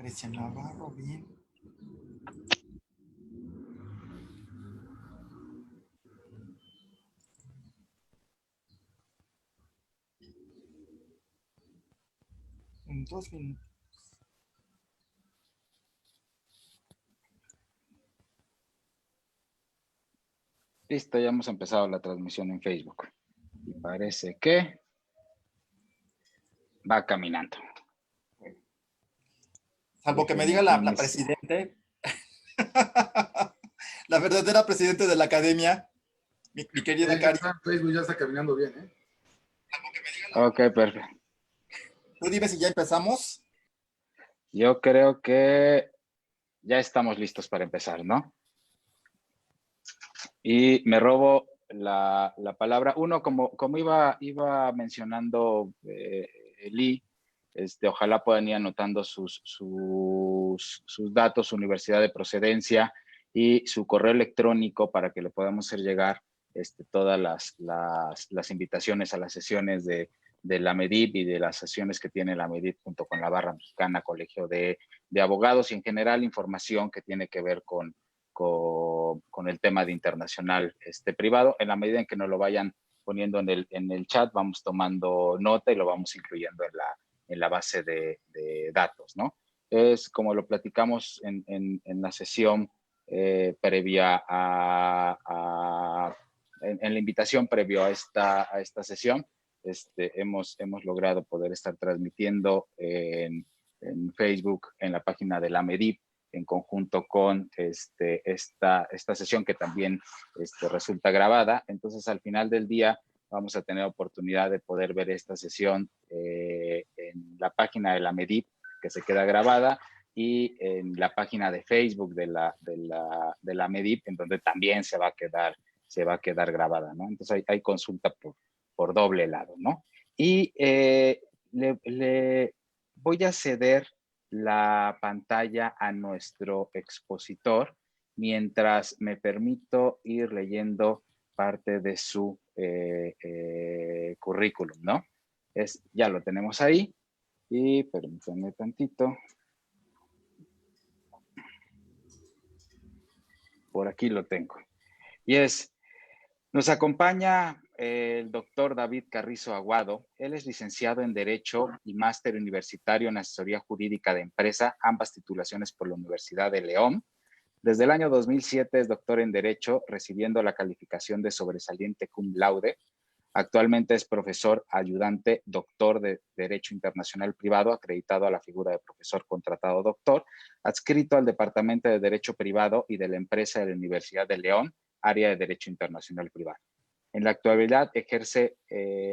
Cristian Navarro, bien. En 2 minutos. Listo, ya hemos empezado la transmisión en Facebook. Y parece que va caminando. Salvo que me diga la presidente, la verdadera presidente de la academia, mi querida Cari. Facebook ya está caminando bien, ¿eh? Ok, perfecto. Tú dime si ya empezamos. Yo creo que ya estamos listos para empezar, ¿no? Y me robo la palabra. Uno, como iba mencionando Eli, ojalá puedan ir anotando sus datos, su universidad de procedencia y su correo electrónico para que le podamos hacer llegar todas las invitaciones a las sesiones de la MEDIP y de las sesiones que tiene la MEDIP junto con la Barra Mexicana, Colegio de Abogados y en general información que tiene que ver con el tema de internacional privado. En la medida en que nos lo vayan poniendo en el chat, vamos tomando nota y lo vamos incluyendo en la base de datos, ¿no? Es como lo platicamos en la sesión previa en la invitación previo a esta sesión. Hemos logrado poder estar transmitiendo en Facebook, en la página de la MEDIP, en conjunto con esta sesión que también resulta grabada. Entonces, al final del día, vamos a tener oportunidad de poder ver esta sesión en la página de la MEDIP, que se queda grabada, y en la página de Facebook de la MEDIP, en donde también se va a quedar grabada, ¿no? Entonces, hay consulta por doble lado, ¿no? Y le voy a ceder la pantalla a nuestro expositor mientras me permito ir leyendo parte de su currículum, ¿no? Ya lo tenemos ahí y permítanme tantito. Por aquí lo tengo. Y nos acompaña el doctor David Carrizo Aguado. Él es licenciado en Derecho y máster universitario en Asesoría Jurídica de Empresa, ambas titulaciones por la Universidad de León. Desde el año 2007 es doctor en Derecho, recibiendo la calificación de sobresaliente cum laude. Actualmente es profesor ayudante, doctor de Derecho Internacional Privado, acreditado a la figura de profesor contratado doctor, adscrito al Departamento de Derecho Privado y de la Empresa de la Universidad de León, área de Derecho Internacional Privado. En la actualidad ejerce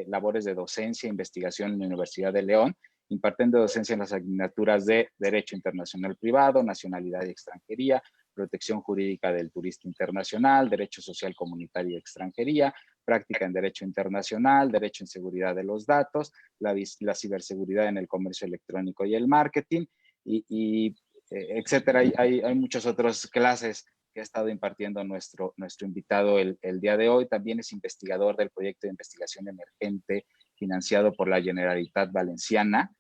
labores de docencia e investigación en la Universidad de León, impartiendo docencia en las asignaturas de Derecho Internacional Privado, Nacionalidad y Extranjería, Protección Jurídica del Turista Internacional, Derecho Social Comunitario y Extranjería, Práctica en Derecho Internacional, Derecho en Seguridad de los Datos, la ciberseguridad en el comercio electrónico y el marketing, y etcétera. Hay muchas otras clases que ha estado impartiendo nuestro invitado el día de hoy. También es investigador del proyecto de investigación emergente financiado por la Generalitat Valenciana,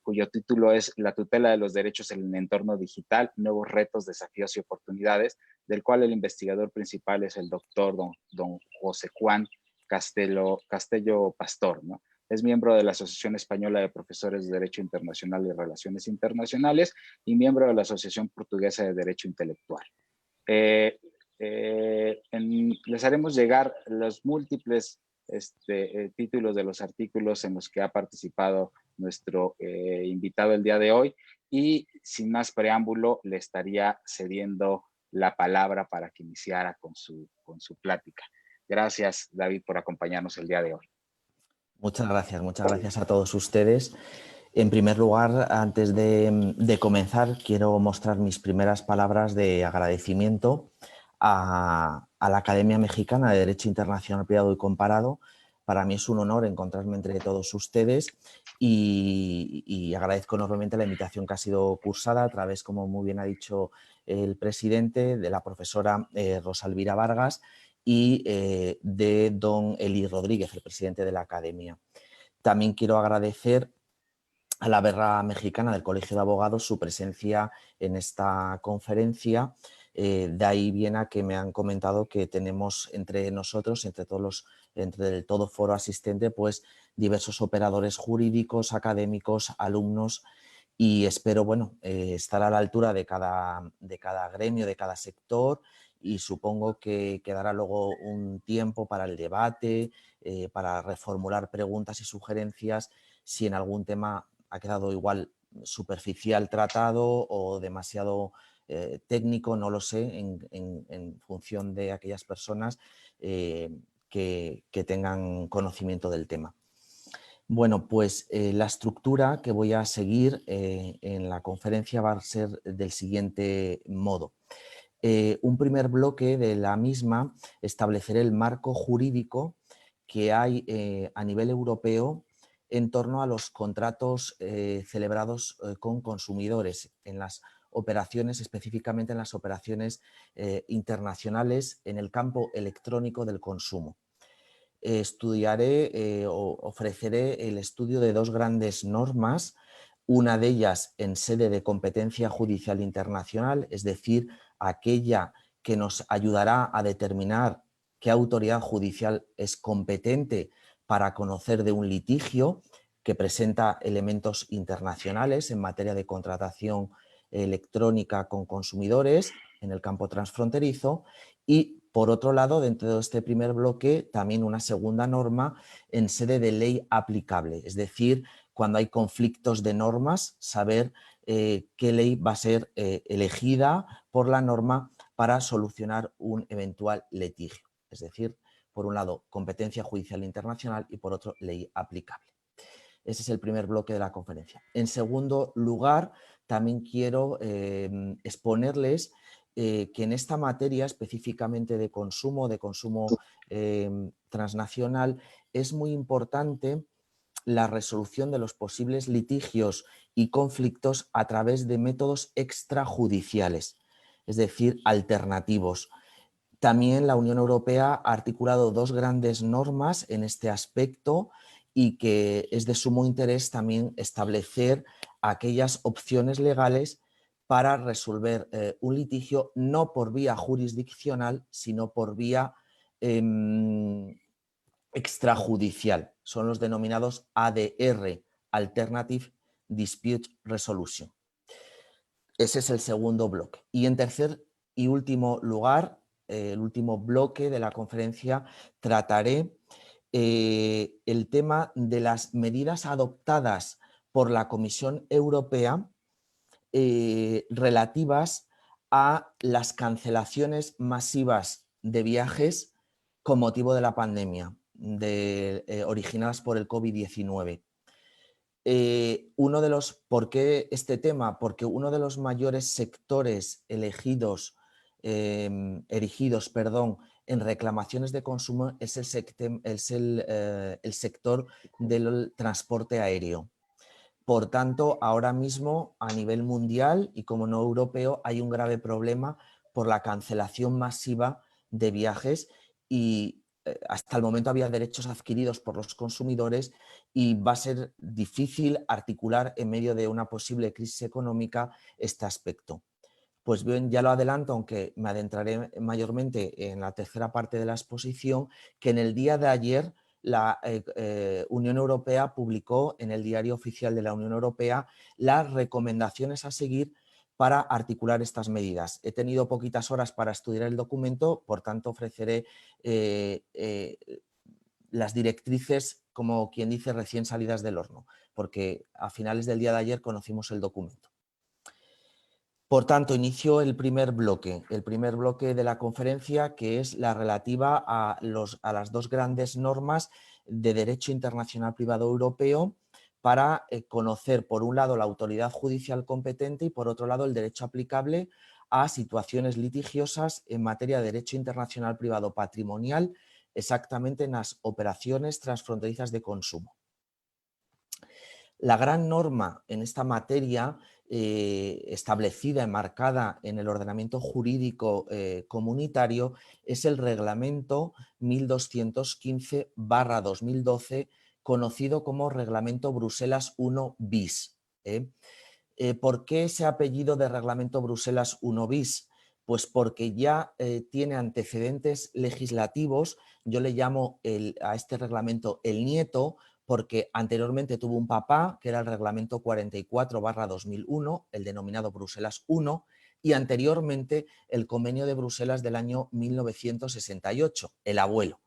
cuyo título es La tutela de los derechos en el entorno digital, nuevos retos, desafíos y oportunidades, del cual el investigador principal es el doctor don José Juan Castello Pastor, ¿no? Es miembro de la Asociación Española de Profesores de Derecho Internacional y Relaciones Internacionales y miembro de la Asociación Portuguesa de Derecho Intelectual. Les haremos llegar los múltiples títulos de los artículos en los que ha participado nuestro invitado el día de hoy, y sin más preámbulo le estaría cediendo la palabra para que iniciara con su plática. Gracias, David, por acompañarnos el día de hoy. Muchas gracias a todos ustedes. En primer lugar, antes de comenzar, quiero mostrar mis primeras palabras de agradecimiento a la Academia Mexicana de Derecho Internacional Privado y Comparado. Para mí es un honor encontrarme entre todos ustedes y agradezco enormemente la invitación que ha sido cursada a través, como muy bien ha dicho el presidente, de la profesora Rosalvira Vargas y de don Eli Rodríguez, el presidente de la Academia. También quiero agradecer a la Berra Mexicana del Colegio de Abogados su presencia en esta conferencia. De ahí viene a que me han comentado que tenemos entre nosotros, entre el todo foro asistente, pues diversos operadores jurídicos, académicos, alumnos, y espero, bueno, estar a la altura de cada gremio, de cada sector, y supongo que quedará luego un tiempo para el debate, para reformular preguntas y sugerencias si en algún tema ha quedado igual superficial tratado o demasiado técnico, no lo sé, en función de aquellas personas que tengan conocimiento del tema. Bueno, pues la estructura que voy a seguir en la conferencia va a ser del siguiente modo. Un primer bloque de la misma estableceré el marco jurídico que hay a nivel europeo en torno a los contratos celebrados con consumidores en las operaciones, específicamente en las operaciones internacionales en el campo electrónico del consumo. Estudiaré o ofreceré el estudio de dos grandes normas, una de ellas en sede de competencia judicial internacional, es decir, aquella que nos ayudará a determinar qué autoridad judicial es competente para conocer de un litigio que presenta elementos internacionales en materia de contratación electrónica con consumidores en el campo transfronterizo, y por otro lado, dentro de este primer bloque, también una segunda norma en sede de ley aplicable, es decir, cuando hay conflictos de normas, saber qué ley va a ser elegida por la norma para solucionar un eventual litigio. Es decir, por un lado, competencia judicial internacional y por otro, ley aplicable. Ese es el primer bloque de la conferencia. En segundo lugar, también quiero exponerles que en esta materia específicamente de consumo transnacional, es muy importante la resolución de los posibles litigios y conflictos a través de métodos extrajudiciales, es decir, alternativos. También la Unión Europea ha articulado dos grandes normas en este aspecto y que es de sumo interés también establecer aquellas opciones legales para resolver un litigio no por vía jurisdiccional, sino por vía extrajudicial. Son los denominados ADR, Alternative Dispute Resolution. Ese es el segundo bloque. Y en tercer y último lugar, el último bloque de la conferencia, trataré el tema de las medidas adoptadas por la Comisión Europea relativas a las cancelaciones masivas de viajes con motivo de la pandemia originadas por el COVID-19. ¿Por qué este tema? Porque uno de los mayores sectores erigidos en reclamaciones de consumo es el sector del transporte aéreo. Por tanto, ahora mismo a nivel mundial y como no europeo hay un grave problema por la cancelación masiva de viajes y hasta el momento había derechos adquiridos por los consumidores y va a ser difícil articular en medio de una posible crisis económica este aspecto. Pues bien, ya lo adelanto, aunque me adentraré mayormente en la tercera parte de la exposición, que en el día de ayer la Unión Europea publicó en el Diario Oficial de la Unión Europea las recomendaciones a seguir para articular estas medidas. He tenido poquitas horas para estudiar el documento, por tanto ofreceré las directrices, como quien dice, recién salidas del horno, porque a finales del día de ayer conocimos el documento. Por tanto, inicio el primer bloque de la conferencia, que es la relativa a las dos grandes normas de derecho internacional privado europeo para conocer, por un lado, la autoridad judicial competente y, por otro lado, el derecho aplicable a situaciones litigiosas en materia de derecho internacional privado patrimonial, exactamente en las operaciones transfronterizas de consumo. La gran norma en esta materia establecida, enmarcada en el ordenamiento jurídico comunitario, es el Reglamento 1215/2012, conocido como Reglamento Bruselas I bis. ¿Por qué ese apellido de Reglamento Bruselas I bis? Pues porque ya tiene antecedentes legislativos. Yo le llamo a este reglamento el nieto, porque anteriormente tuvo un papá, que era el Reglamento 44/2001, el denominado Bruselas I, y anteriormente el Convenio de Bruselas del año 1968, el abuelo.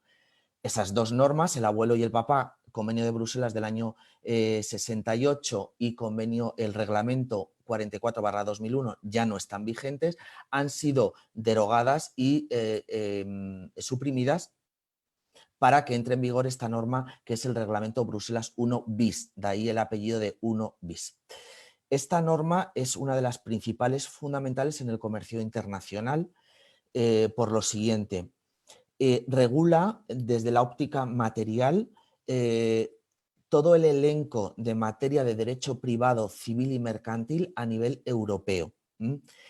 Esas dos normas, el abuelo y el papá, Convenio de Bruselas del año 68 y el Reglamento 44/2001 ya no están vigentes, han sido derogadas y suprimidas para que entre en vigor esta norma, que es el Reglamento Bruselas I bis, de ahí el apellido de I bis. Esta norma es una de las principales fundamentales en el comercio internacional por lo siguiente. Regula desde la óptica material todo el elenco de materia de derecho privado, civil y mercantil a nivel europeo.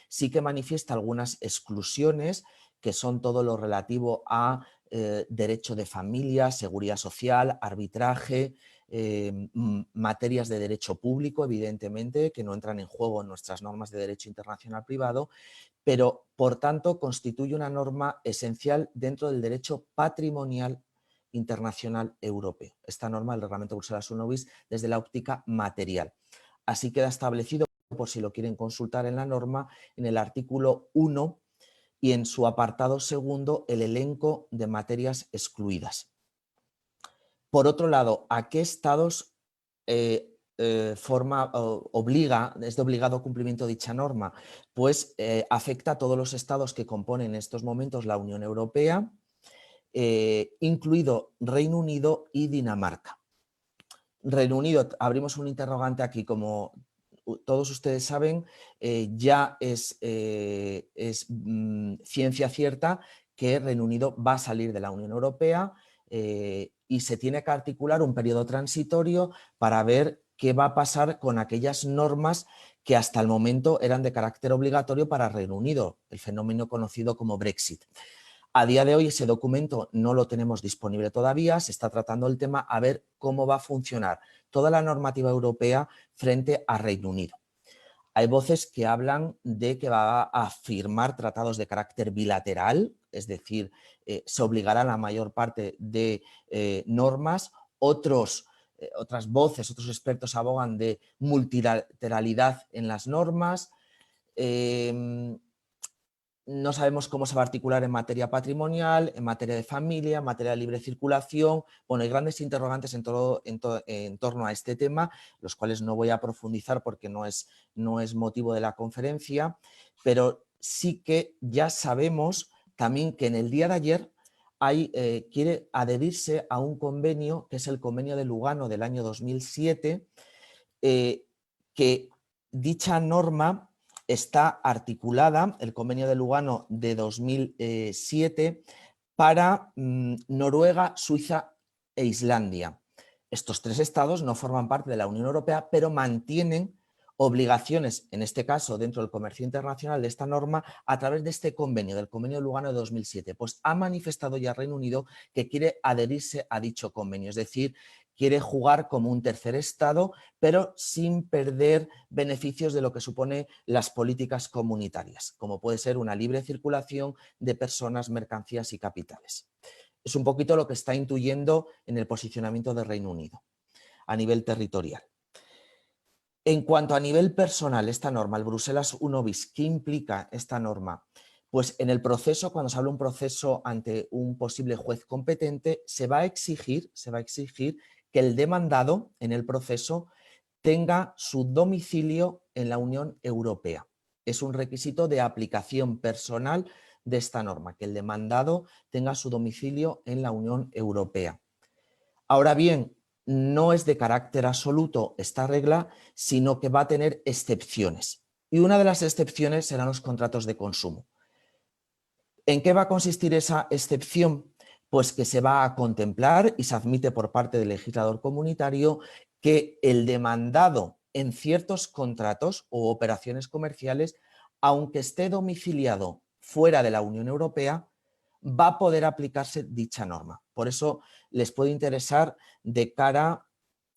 Sí que manifiesta algunas exclusiones, que son todo lo relativo a derecho de familia, seguridad social, arbitraje, materias de derecho público, evidentemente, que no entran en juego en nuestras normas de derecho internacional privado, pero por tanto constituye una norma esencial dentro del derecho patrimonial internacional europeo. Esta norma, el Reglamento Bruselas I bis, desde la óptica material. Así queda establecido, por si lo quieren consultar en la norma, en el artículo 1 y en su apartado segundo, el elenco de materias excluidas. Por otro lado, ¿a qué estados obliga, es de obligado cumplimiento dicha norma? Pues afecta a todos los estados que componen en estos momentos la Unión Europea, incluido Reino Unido y Dinamarca. Reino Unido, abrimos un interrogante aquí, como todos ustedes saben, ya es ciencia cierta que Reino Unido va a salir de la Unión Europea y se tiene que articular un periodo transitorio para ver qué va a pasar con aquellas normas que hasta el momento eran de carácter obligatorio para Reino Unido, el fenómeno conocido como Brexit. A día de hoy ese documento no lo tenemos disponible todavía, se está tratando el tema a ver cómo va a funcionar toda la normativa europea frente a Reino Unido. Hay voces que hablan de que va a firmar tratados de carácter bilateral, es decir, se obligará a la mayor parte de normas. Otras voces, otros expertos abogan de multilateralidad en las normas. No sabemos cómo se va a articular en materia patrimonial, en materia de familia, en materia de libre circulación. Bueno, hay grandes interrogantes en torno a este tema, los cuales no voy a profundizar porque no es motivo de la conferencia, pero sí que ya sabemos también que en el día de ayer quiere adherirse a un convenio, que es el Convenio de Lugano del año 2007, que dicha norma está articulada, el Convenio de Lugano de 2007, para Noruega, Suiza e Islandia. Estos tres estados no forman parte de la Unión Europea, pero mantienen obligaciones, en este caso dentro del comercio internacional de esta norma, a través de este convenio, del Convenio de Lugano de 2007. Pues ha manifestado ya Reino Unido que quiere adherirse a dicho convenio, es decir, quiere jugar como un tercer estado, pero sin perder beneficios de lo que supone las políticas comunitarias, como puede ser una libre circulación de personas, mercancías y capitales. Es un poquito lo que está intuyendo en el posicionamiento del Reino Unido a nivel territorial. En cuanto a nivel personal, esta norma, el Bruselas I bis, ¿qué implica esta norma? Pues en el proceso, cuando se habla de un proceso ante un posible juez competente, se va a exigir que el demandado en el proceso tenga su domicilio en la Unión Europea. Es un requisito de aplicación personal de esta norma, que el demandado tenga su domicilio en la Unión Europea. Ahora bien, no es de carácter absoluto esta regla, sino que va a tener excepciones. Y una de las excepciones serán los contratos de consumo. ¿En qué va a consistir esa excepción? Pues que se va a contemplar y se admite por parte del legislador comunitario que el demandado en ciertos contratos o operaciones comerciales, aunque esté domiciliado fuera de la Unión Europea, va a poder aplicarse dicha norma. Por eso les puede interesar de cara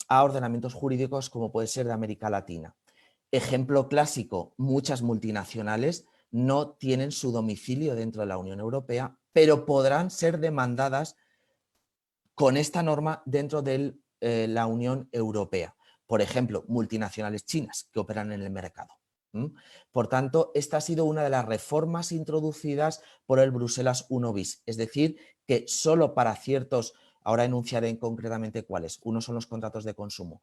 a ordenamientos jurídicos como puede ser de América Latina. Ejemplo clásico, muchas multinacionales no tienen su domicilio dentro de la Unión Europea, pero podrán ser demandadas con esta norma dentro de la Unión Europea. Por ejemplo, multinacionales chinas que operan en el mercado. Por tanto, esta ha sido una de las reformas introducidas por el Bruselas I bis, es decir, que solo para ciertos, ahora enunciaré concretamente cuáles, uno son los contratos de consumo,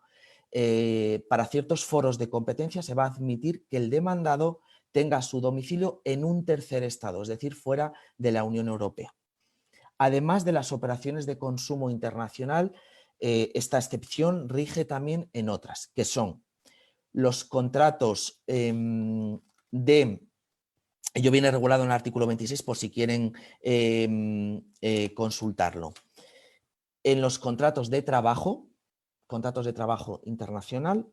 para ciertos foros de competencia se va a admitir que el demandado tenga su domicilio en un tercer estado, es decir, fuera de la Unión Europea. Además de las operaciones de consumo internacional, esta excepción rige también en otras, que son los contratos ello viene regulado en el artículo 26 por si quieren consultarlo. En los contratos de trabajo internacional,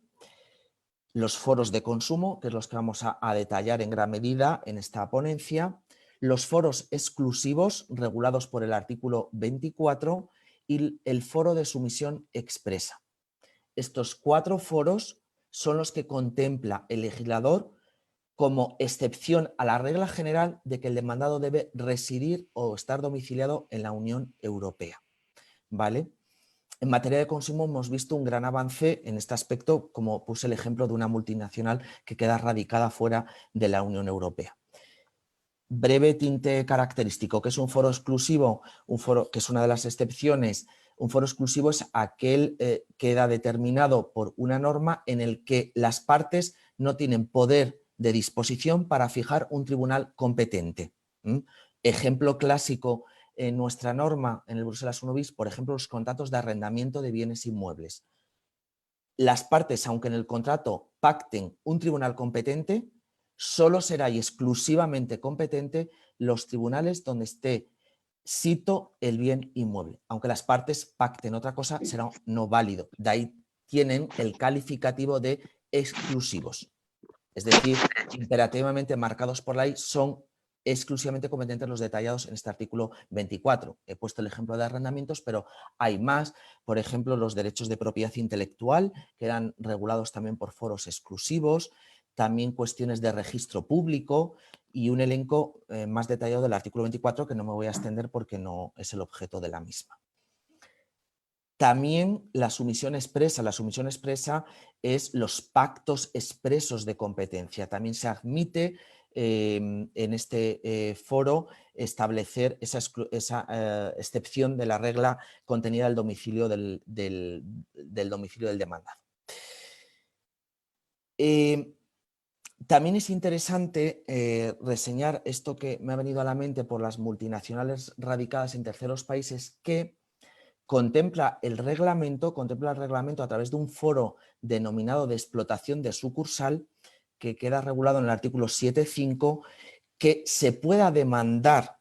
los foros de consumo, que es los que vamos a detallar en gran medida en esta ponencia, los foros exclusivos regulados por el artículo 24 y el foro de sumisión expresa. Estos 4 foros son los que contempla el legislador como excepción a la regla general de que el demandado debe residir o estar domiciliado en la Unión Europea. ¿Vale? En materia de consumo hemos visto un gran avance en este aspecto, como puse el ejemplo de una multinacional que queda radicada fuera de la Unión Europea. Breve tinte característico, que es un foro exclusivo, un foro que es una de las excepciones. Un foro exclusivo es aquel que queda determinado por una norma en el que las partes no tienen poder de disposición para fijar un tribunal competente. Ejemplo clásico en nuestra norma, en el Bruselas I bis, por ejemplo, los contratos de arrendamiento de bienes inmuebles. Las partes, aunque en el contrato pacten un tribunal competente, solo será y exclusivamente competente los tribunales donde esté sito el bien inmueble. Aunque las partes pacten otra cosa, será no válido. De ahí tienen el calificativo de exclusivos. Es decir, imperativamente marcados por la ley, son exclusivamente competentes los detallados en este artículo 24. He puesto el ejemplo de arrendamientos, pero hay más. Por ejemplo, los derechos de propiedad intelectual quedan regulados también por foros exclusivos, también cuestiones de registro público y un elenco más detallado del artículo 24 que no me voy a extender porque no es el objeto de la misma. También la sumisión expresa. La sumisión expresa es los pactos expresos de competencia. También se admite en este foro establecer esa excepción de la regla contenida del domicilio del domicilio del demandado. También es interesante reseñar esto que me ha venido a la mente por las multinacionales radicadas en terceros países que contempla el reglamento a través de un foro denominado de explotación de sucursal que queda regulado en el artículo 7.5 que se pueda demandar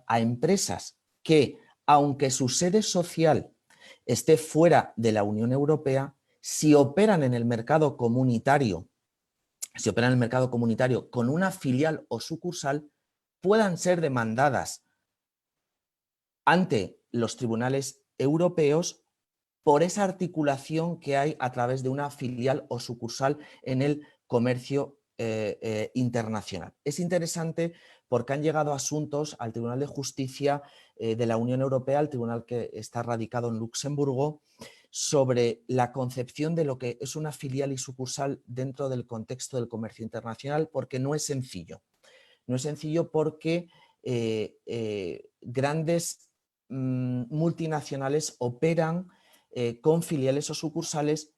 a empresas que, aunque su sede social esté fuera de la Unión Europea, si operan en el mercado comunitario, con una filial o sucursal, puedan ser demandadas ante los tribunales europeos por esa articulación que hay a través de una filial o sucursal en el comercio internacional. Es interesante porque han llegado asuntos al Tribunal de Justicia de la Unión Europea, el tribunal que está radicado en Luxemburgo, sobre la concepción de lo que es una filial y sucursal dentro del contexto del comercio internacional, porque no es sencillo. No es sencillo porque grandes multinacionales operan con filiales o sucursales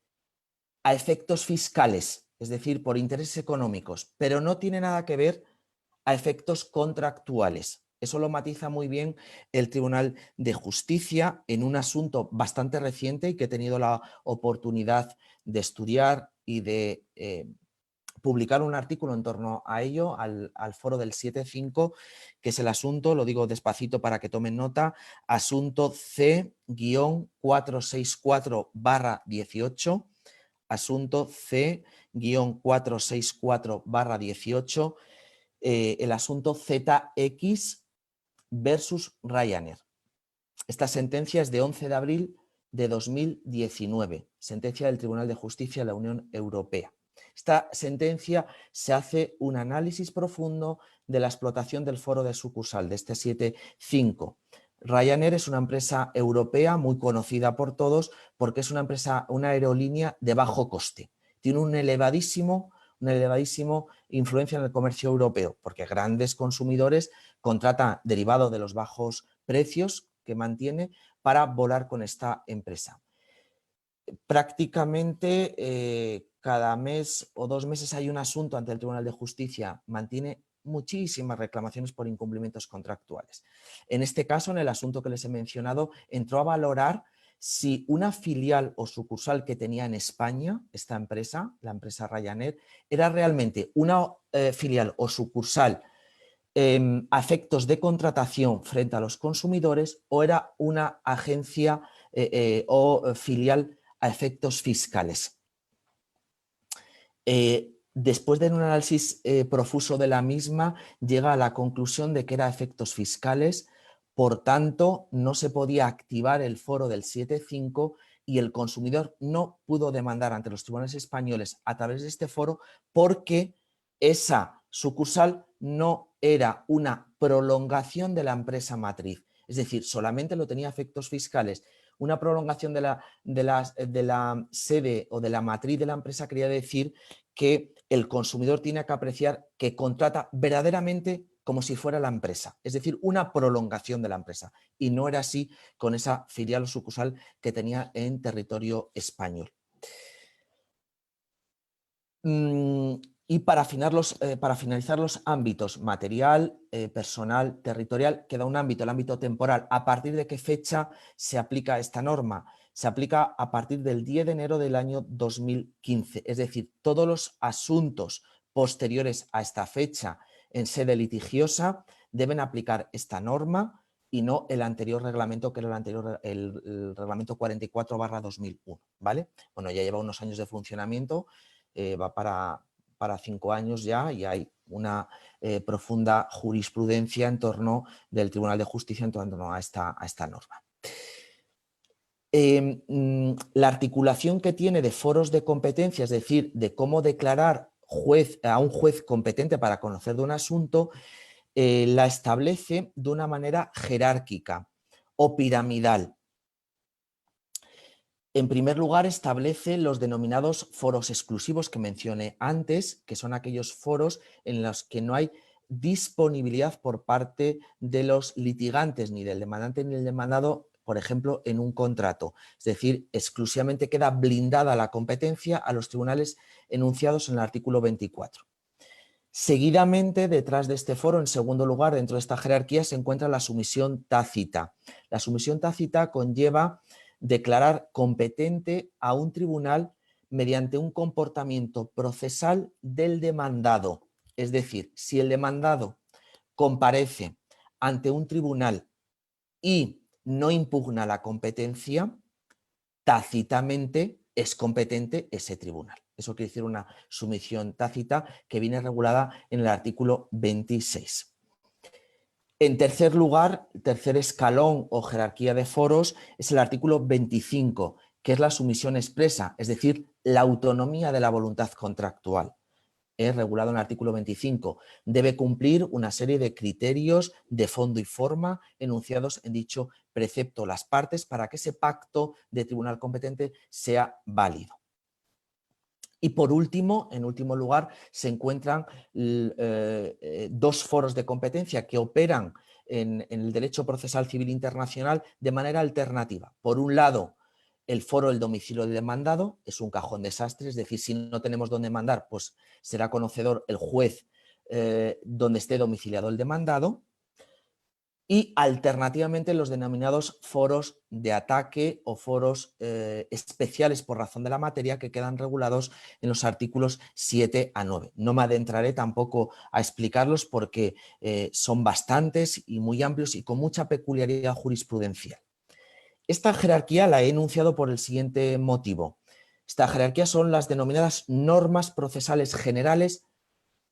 a efectos fiscales, es decir, por intereses económicos, pero no tiene nada que ver a efectos contractuales. Eso lo matiza muy bien el Tribunal de Justicia en un asunto bastante reciente y que he tenido la oportunidad de estudiar y de publicar un artículo en torno a ello, al foro del 7.5, que es el asunto, lo digo despacito para que tomen nota, asunto C-464/18, asunto C-464/18, el asunto ZX versus Ryanair. Esta sentencia es de 11 de abril de 2019, sentencia del Tribunal de Justicia de la Unión Europea. Esta sentencia se hace un análisis profundo de la explotación del foro de sucursal, de este 7.5. Ryanair es una empresa europea muy conocida por todos porque es una aerolínea de bajo coste. Tiene una elevadísima influencia en el comercio europeo porque grandes consumidores contratan derivado de los bajos precios que mantiene para volar con esta empresa. Prácticamente cada mes o 2 meses hay un asunto ante el Tribunal de Justicia, mantiene muchísimas reclamaciones por incumplimientos contractuales. En este caso, en el asunto que les he mencionado, entró a valorar si una filial o sucursal que tenía en España, esta empresa, la empresa Ryanair, era realmente una filial o sucursal a efectos de contratación frente a los consumidores o era una agencia o filial a efectos fiscales. Después de un análisis profuso de la misma, llega a la conclusión de que era a efectos fiscales, por tanto, no se podía activar el foro del 7.5 y el consumidor no pudo demandar ante los tribunales españoles a través de este foro porque esa sucursal no era una prolongación de la empresa matriz. Es decir, solamente lo tenía a efectos fiscales. Una prolongación de la sede o de la matriz de la empresa quería decir que el consumidor tiene que apreciar que contrata verdaderamente como si fuera la empresa, es decir, una prolongación de la empresa. Y no era así con esa filial o sucursal que tenía en territorio español. Y para finalizar los ámbitos material, personal, territorial, queda un ámbito, el ámbito temporal. ¿A partir de qué fecha se aplica esta norma? Se aplica a partir del 10 de enero del año 2015. Es decir, todos los asuntos posteriores a esta fecha en sede litigiosa deben aplicar esta norma y no el anterior reglamento, que era el reglamento 44/2001. ¿Vale? Bueno, ya lleva unos años de funcionamiento, va para 5 años ya y hay una profunda jurisprudencia en torno del Tribunal de Justicia en torno a esta norma. La articulación que tiene de foros de competencia, es decir, de cómo declarar a un juez competente para conocer de un asunto, la establece de una manera jerárquica o piramidal. En primer lugar, establece los denominados foros exclusivos que mencioné antes, que son aquellos foros en los que no hay disponibilidad por parte de los litigantes, ni del demandante ni del demandado, por ejemplo, en un contrato. Es decir, exclusivamente queda blindada la competencia a los tribunales enunciados en el artículo 24. Seguidamente, detrás de este foro, en segundo lugar, dentro de esta jerarquía, se encuentra la sumisión tácita. La sumisión tácita conlleva declarar competente a un tribunal mediante un comportamiento procesal del demandado. Es decir, si el demandado comparece ante un tribunal y no impugna la competencia, tácitamente es competente ese tribunal. Eso quiere decir una sumisión tácita que viene regulada en el artículo 26. En tercer lugar, tercer escalón o jerarquía de foros es el artículo 25, que es la sumisión expresa, es decir, la autonomía de la voluntad contractual. Es regulado en el artículo 25. Debe cumplir una serie de criterios de fondo y forma enunciados en dicho precepto las partes para que ese pacto de tribunal competente sea válido. Y por último, en último lugar, se encuentran dos foros de competencia que operan en el derecho procesal civil internacional de manera alternativa. Por un lado, el foro del domicilio del demandado es un cajón desastre, es decir, si no tenemos dónde mandar, pues será conocedor el juez donde esté domiciliado el demandado. Y alternativamente los denominados foros de ataque o foros especiales por razón de la materia que quedan regulados en los artículos 7 a 9. No me adentraré tampoco a explicarlos porque son bastantes y muy amplios y con mucha peculiaridad jurisprudencial. Esta jerarquía la he enunciado por el siguiente motivo. Esta jerarquía son las denominadas normas procesales generales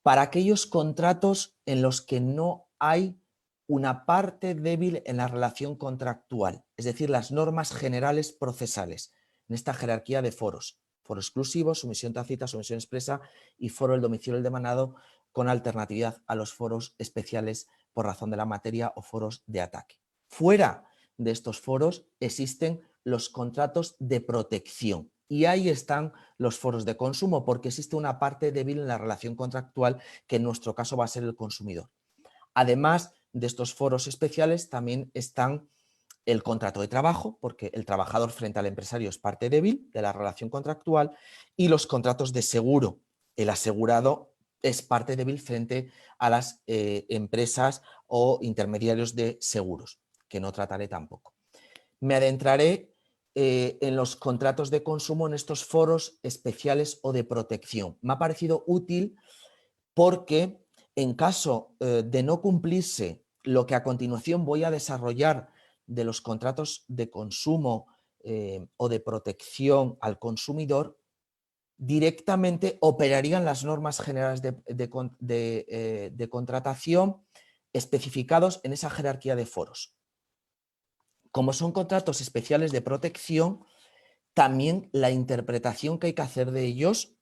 para aquellos contratos en los que no hay una parte débil en la relación contractual, es decir, las normas generales procesales, en esta jerarquía de foros. Foro exclusivo, sumisión tácita, sumisión expresa y foro del domicilio del demandado con alternatividad a los foros especiales por razón de la materia o foros de ataque. Fuera de estos foros existen los contratos de protección y ahí están los foros de consumo porque existe una parte débil en la relación contractual que en nuestro caso va a ser el consumidor. Además de estos foros especiales también están el contrato de trabajo, porque el trabajador frente al empresario es parte débil de la relación contractual, y los contratos de seguro. El asegurado es parte débil frente a las empresas o intermediarios de seguros, que no trataré tampoco. Me adentraré en los contratos de consumo en estos foros especiales o de protección. Me ha parecido útil porque en caso de no cumplirse lo que a continuación voy a desarrollar de los contratos de consumo o de protección al consumidor, directamente operarían las normas generales de contratación especificados en esa jerarquía de foros. Como son contratos especiales de protección, también la interpretación que hay que hacer de ellos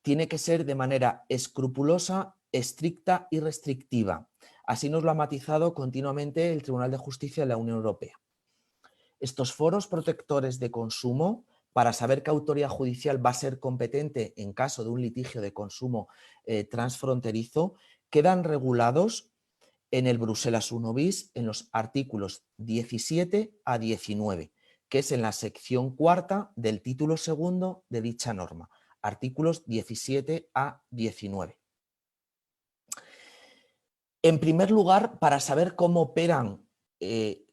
tiene que ser de manera escrupulosa, estricta y restrictiva. Así nos lo ha matizado continuamente el Tribunal de Justicia de la Unión Europea. Estos foros protectores de consumo, para saber qué autoridad judicial va a ser competente en caso de un litigio de consumo transfronterizo, quedan regulados en el Bruselas 1 bis en los artículos 17 a 19, que es en la sección cuarta del título segundo de dicha norma. Artículos 17 a 19. En primer lugar, para saber cómo operan en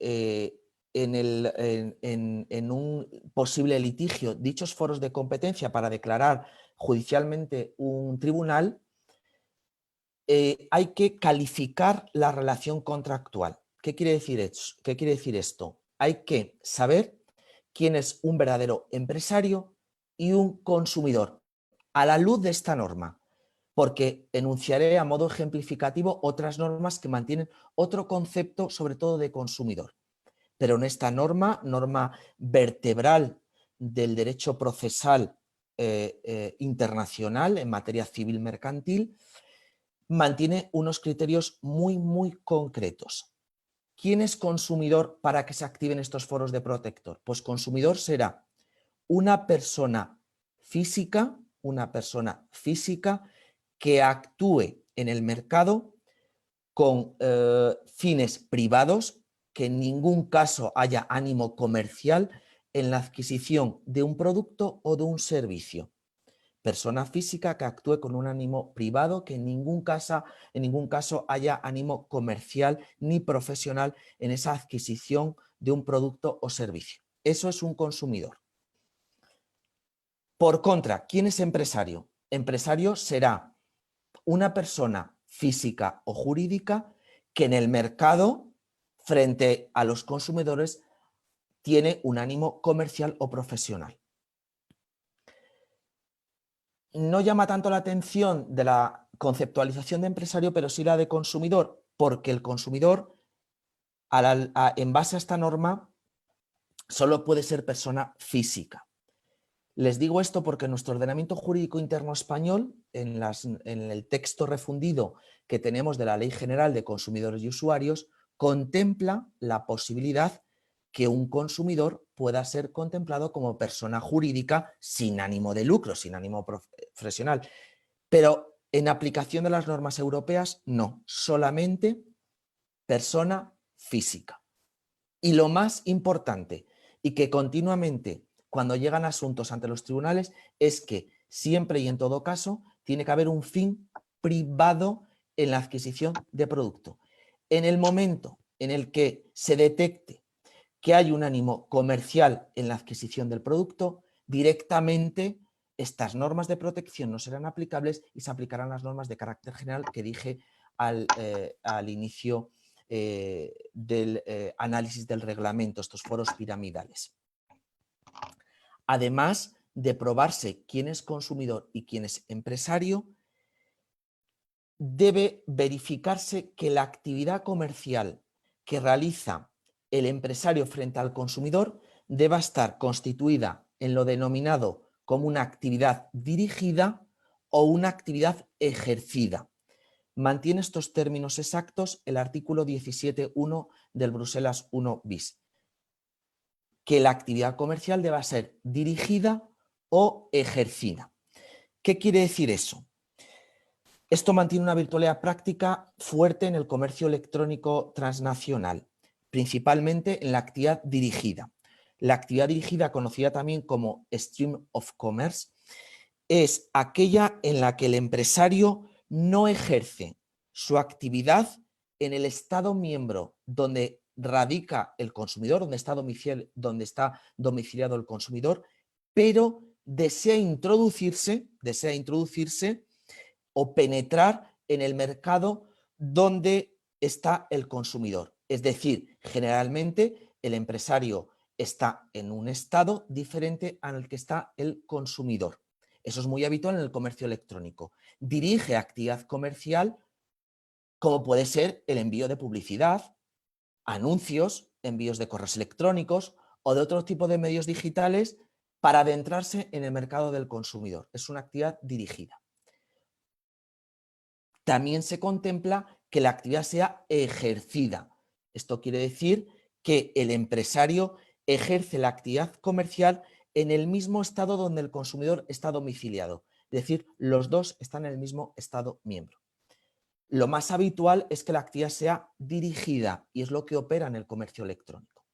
un posible litigio dichos foros de competencia para declarar judicialmente un tribunal, hay que calificar la relación contractual. ¿Qué quiere decir esto? Hay que saber quién es un verdadero empresario y un consumidor a la luz de esta norma, porque enunciaré a modo ejemplificativo otras normas que mantienen otro concepto, sobre todo de consumidor. Pero en esta norma vertebral del derecho procesal internacional en materia civil mercantil, mantiene unos criterios muy concretos. ¿Quién es consumidor para que se activen estos foros de protector? Pues consumidor será una persona física que actúe en el mercado con fines privados, que en ningún caso haya ánimo comercial en la adquisición de un producto o de un servicio. Persona física que actúe con un ánimo privado, que en ningún caso haya ánimo comercial ni profesional en esa adquisición de un producto o servicio. Eso es un consumidor. Por contra, ¿quién es empresario? Empresario será una persona física o jurídica que en el mercado, frente a los consumidores, tiene un ánimo comercial o profesional. No llama tanto la atención de la conceptualización de empresario, pero sí la de consumidor, porque el consumidor, en base a esta norma, solo puede ser persona física. Les digo esto porque nuestro ordenamiento jurídico interno español, en el texto refundido que tenemos de la Ley General de Consumidores y Usuarios, contempla la posibilidad que un consumidor pueda ser contemplado como persona jurídica sin ánimo de lucro, sin ánimo profesional. Pero en aplicación de las normas europeas, no, solamente persona física. Y lo más importante, y que continuamente cuando llegan asuntos ante los tribunales, es que siempre y en todo caso tiene que haber un fin privado en la adquisición de producto. En el momento en el que se detecte que hay un ánimo comercial en la adquisición del producto, directamente estas normas de protección no serán aplicables y se aplicarán las normas de carácter general que dije al inicio del análisis del reglamento, estos foros piramidales. Además de probarse quién es consumidor y quién es empresario, debe verificarse que la actividad comercial que realiza el empresario frente al consumidor deba estar constituida en lo denominado como una actividad dirigida o una actividad ejercida. Mantiene estos términos exactos el artículo 17.1 del Bruselas 1 bis. Que la actividad comercial deba ser dirigida o ejercida. ¿Qué quiere decir eso? Esto mantiene una virtualidad práctica fuerte en el comercio electrónico transnacional, principalmente en la actividad dirigida. La actividad dirigida, conocida también como Stream of Commerce, es aquella en la que el empresario no ejerce su actividad en el estado miembro donde radica el consumidor, donde está domiciliado el consumidor, pero desea introducirse o penetrar en el mercado donde está el consumidor. Es decir, generalmente el empresario está en un estado diferente al que está el consumidor. Eso es muy habitual en el comercio electrónico. Dirige actividad comercial como puede ser el envío de publicidad, anuncios, envíos de correos electrónicos o de otro tipo de medios digitales para adentrarse en el mercado del consumidor. Es una actividad dirigida. También se contempla que la actividad sea ejercida. Esto quiere decir que el empresario ejerce la actividad comercial en el mismo estado donde el consumidor está domiciliado. Es decir, los dos están en el mismo estado miembro. Lo más habitual es que la actividad sea dirigida y es lo que opera en el comercio electrónico.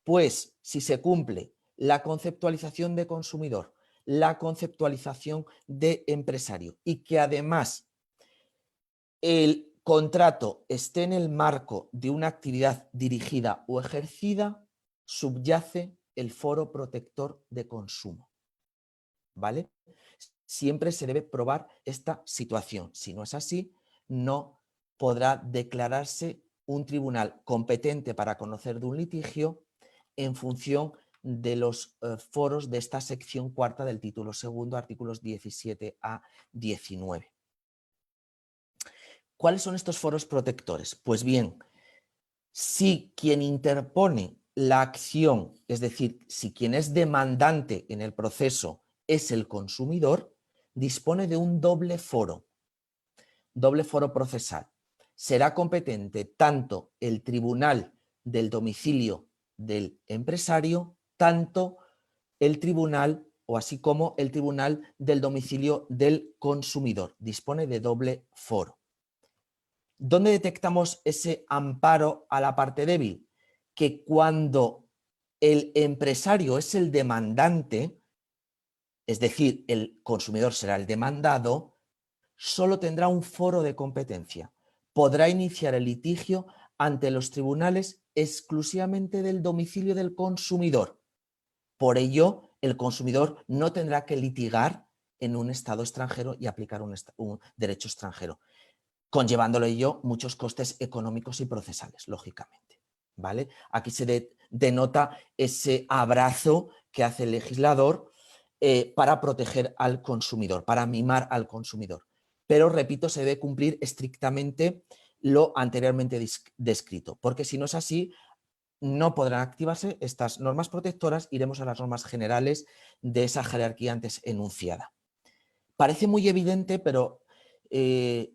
Pues si se cumple la conceptualización de consumidor, la conceptualización de empresario y que además el contrato esté en el marco de una actividad dirigida o ejercida, subyace el foro protector de consumo. ¿Vale? Siempre se debe probar esta situación. Si no es así, no podrá declararse un tribunal competente para conocer de un litigio en función de los foros de esta sección cuarta del título segundo, artículos 17 a 19. ¿Cuáles son estos foros protectores? Pues bien, si quien interpone la acción, es decir, si quien es demandante en el proceso es el consumidor, dispone de un doble foro procesal. Será competente tanto el tribunal del domicilio del empresario, tanto el tribunal o así como el tribunal del domicilio del consumidor. Dispone de doble foro. ¿Dónde detectamos ese amparo a la parte débil? Que cuando el empresario es el demandante, es decir, el consumidor será el demandado, solo tendrá un foro de competencia. Podrá iniciar el litigio ante los tribunales exclusivamente del domicilio del consumidor. Por ello, el consumidor no tendrá que litigar en un estado extranjero y aplicar un derecho extranjero, conllevándolo ello muchos costes económicos y procesales, lógicamente. ¿Vale? Aquí se denota ese abrazo que hace el legislador para proteger al consumidor, para mimar al consumidor. Pero, repito, se debe cumplir estrictamente lo anteriormente descrito, porque si no es así, no podrán activarse estas normas protectoras, iremos a las normas generales de esa jerarquía antes enunciada. Parece muy evidente, pero he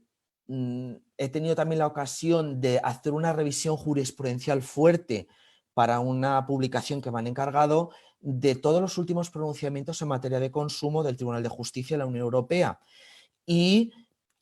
tenido también la ocasión de hacer una revisión jurisprudencial fuerte para una publicación que me han encargado de todos los últimos pronunciamientos en materia de consumo del Tribunal de Justicia de la Unión Europea. Y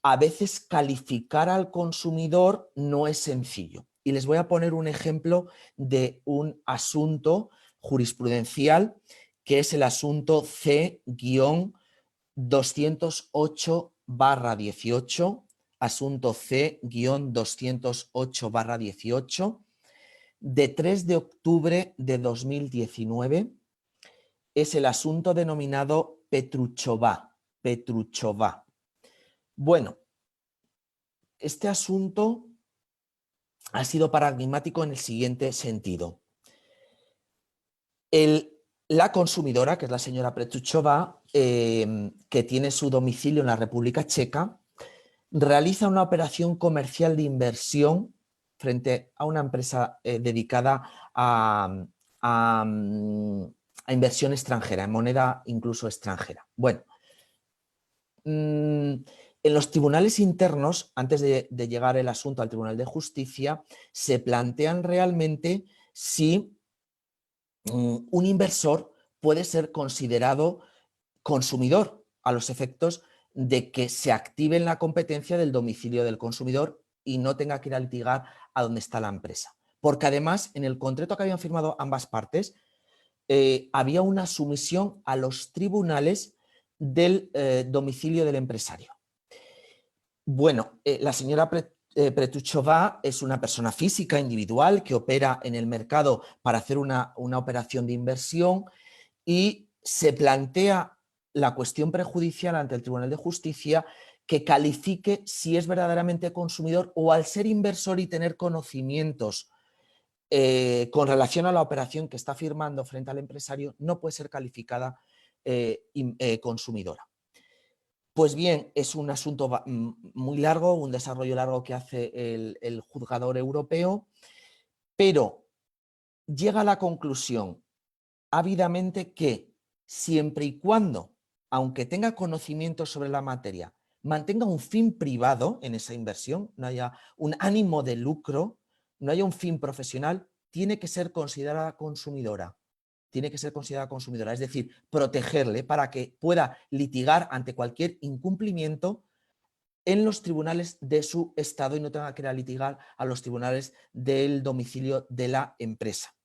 a veces calificar al consumidor no es sencillo. Y les voy a poner un ejemplo de un asunto jurisprudencial que es el asunto C-208/18, asunto C-208/18, de 3 de octubre de 2019, es el asunto denominado Petruchová. Bueno, este asunto ha sido paradigmático en el siguiente sentido. La consumidora, que es la señora Petruchová, que tiene su domicilio en la República Checa, realiza una operación comercial de inversión frente a una empresa dedicada a inversión extranjera, en moneda incluso extranjera. Bueno, en los tribunales internos, antes de llegar el asunto al Tribunal de Justicia, se plantean realmente si un inversor puede ser considerado consumidor a los efectos de que se active en la competencia del domicilio del consumidor y no tenga que ir a litigar a donde está la empresa. Porque además, en el contrato que habían firmado ambas partes, había una sumisión a los tribunales del domicilio del empresario. Bueno, la señora Petruchova es una persona física individual que opera en el mercado para hacer una operación de inversión y se plantea la cuestión prejudicial ante el Tribunal de Justicia que califique si es verdaderamente consumidor o, al ser inversor y tener conocimientos con relación a la operación que está firmando frente al empresario, no puede ser calificada consumidora. Pues bien, es un asunto muy largo, un desarrollo largo que hace el juzgador europeo, pero llega a la conclusión ávidamente que siempre y cuando, aunque tenga conocimiento sobre la materia, mantenga un fin privado en esa inversión, no haya un ánimo de lucro, no haya un fin profesional, tiene que ser considerada consumidora. Tiene que ser considerada consumidora, es decir, protegerle para que pueda litigar ante cualquier incumplimiento en los tribunales de su estado y no tenga que ir a litigar a los tribunales del domicilio de la empresa.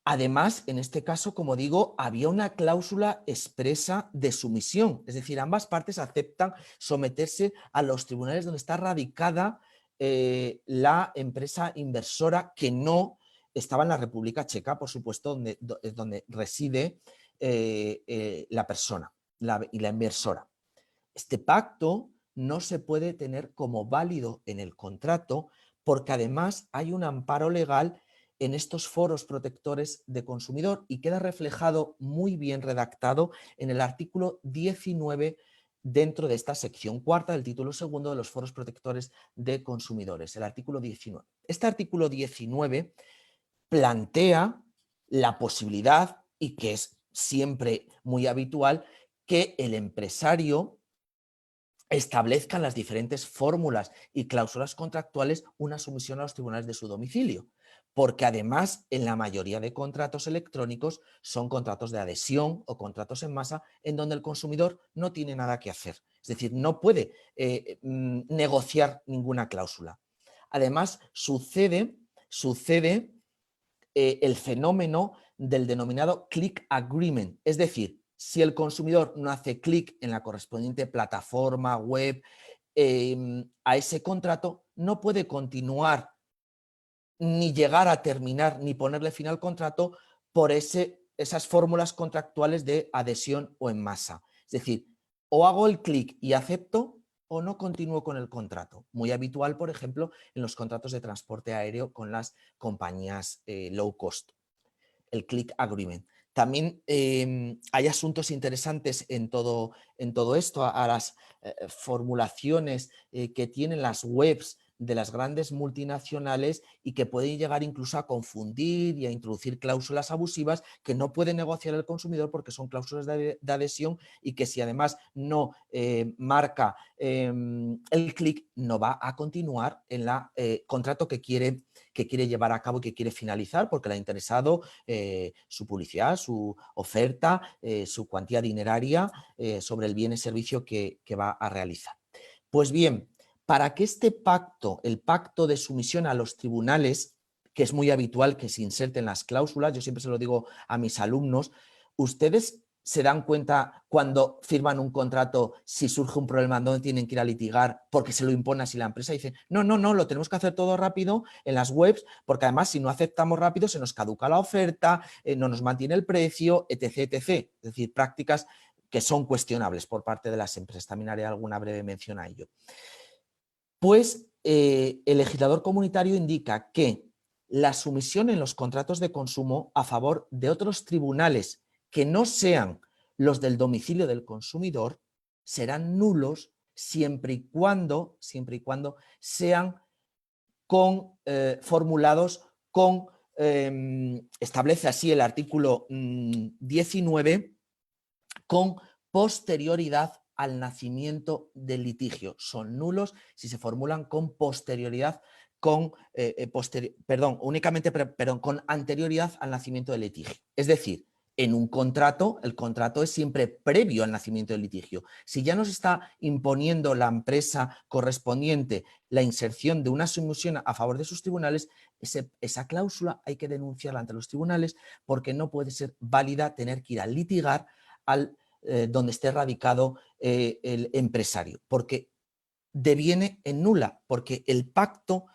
Además, en este caso, como digo, había una cláusula expresa de sumisión, es decir, ambas partes aceptan someterse a los tribunales donde está radicada la empresa inversora, que no estaba en la República Checa, por supuesto, donde reside la persona y la inversora. Este pacto no se puede tener como válido en el contrato porque además hay un amparo legal en estos foros protectores de consumidor y queda reflejado muy bien redactado en el artículo 19 dentro de esta sección cuarta del título segundo de los foros protectores de consumidores, el artículo 19. Este artículo 19 plantea la posibilidad, y que es siempre muy habitual, que el empresario establezca en las diferentes fórmulas y cláusulas contractuales una sumisión a los tribunales de su domicilio, porque además en la mayoría de contratos electrónicos son contratos de adhesión o contratos en masa en donde el consumidor no tiene nada que hacer, es decir, no puede negociar ninguna cláusula. Además, sucede el fenómeno del denominado click agreement, es decir, si el consumidor no hace clic en la correspondiente plataforma web a ese contrato, no puede continuar ni llegar a terminar ni ponerle fin al contrato por esas fórmulas contractuales de adhesión o en masa. Es decir, o hago el clic y acepto o no continúo con el contrato. Muy habitual, por ejemplo, en los contratos de transporte aéreo con las compañías low cost. El click agreement. También hay asuntos interesantes en todo esto, a las formulaciones que tienen las webs de las grandes multinacionales y que pueden llegar incluso a confundir y a introducir cláusulas abusivas que no puede negociar el consumidor porque son cláusulas de adhesión y que si además no marca el clic no va a continuar en el contrato que quiere llevar a cabo y que quiere finalizar porque le ha interesado su publicidad, su oferta, su cuantía dineraria sobre el bien y servicio que va a realizar. Pues bien, para que este pacto, el pacto de sumisión a los tribunales, que es muy habitual que se inserten las cláusulas, yo siempre se lo digo a mis alumnos, ustedes se dan cuenta cuando firman un contrato si surge un problema donde tienen que ir a litigar porque se lo impone así la empresa y dicen no, lo tenemos que hacer todo rápido en las webs porque además si no aceptamos rápido se nos caduca la oferta, no nos mantiene el precio, etc. Es decir, prácticas que son cuestionables por parte de las empresas. También haré alguna breve mención a ello. Pues el legislador comunitario indica que la sumisión en los contratos de consumo a favor de otros tribunales que no sean los del domicilio del consumidor serán nulos siempre y cuando sean formulados con, establece así el artículo 19, con posterioridad al nacimiento del litigio. Son nulos si se formulan con posterioridad, con anterioridad al nacimiento del litigio. Es decir, en un contrato, el contrato es siempre previo al nacimiento del litigio. Si ya nos está imponiendo la empresa correspondiente la inserción de una sumisión a favor de sus tribunales, esa cláusula hay que denunciarla ante los tribunales, porque no puede ser válida tener que ir a litigar donde esté radicado el empresario, porque deviene en nula, porque el pacto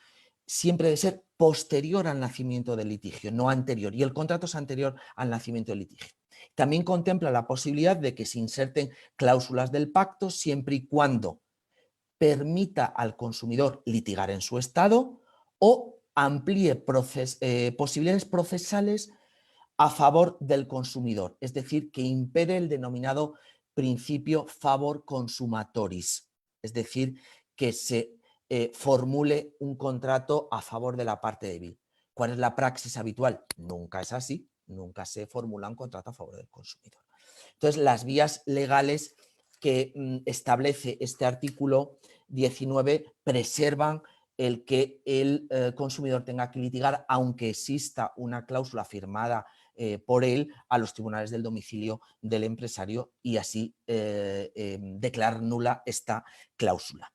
siempre debe ser posterior al nacimiento del litigio, no anterior, y el contrato es anterior al nacimiento del litigio. También contempla la posibilidad de que se inserten cláusulas del pacto siempre y cuando permita al consumidor litigar en su estado o amplíe posibilidades procesales a favor del consumidor, es decir, que impere el denominado principio favor consumatoris, es decir, que se formule un contrato a favor de la parte débil. ¿Cuál es la praxis habitual? Nunca es así, nunca se formula un contrato a favor del consumidor. Entonces, las vías legales que establece este artículo 19 preservan el que el consumidor tenga que litigar, aunque exista una cláusula firmada por él, a los tribunales del domicilio del empresario, y así declarar nula esta cláusula.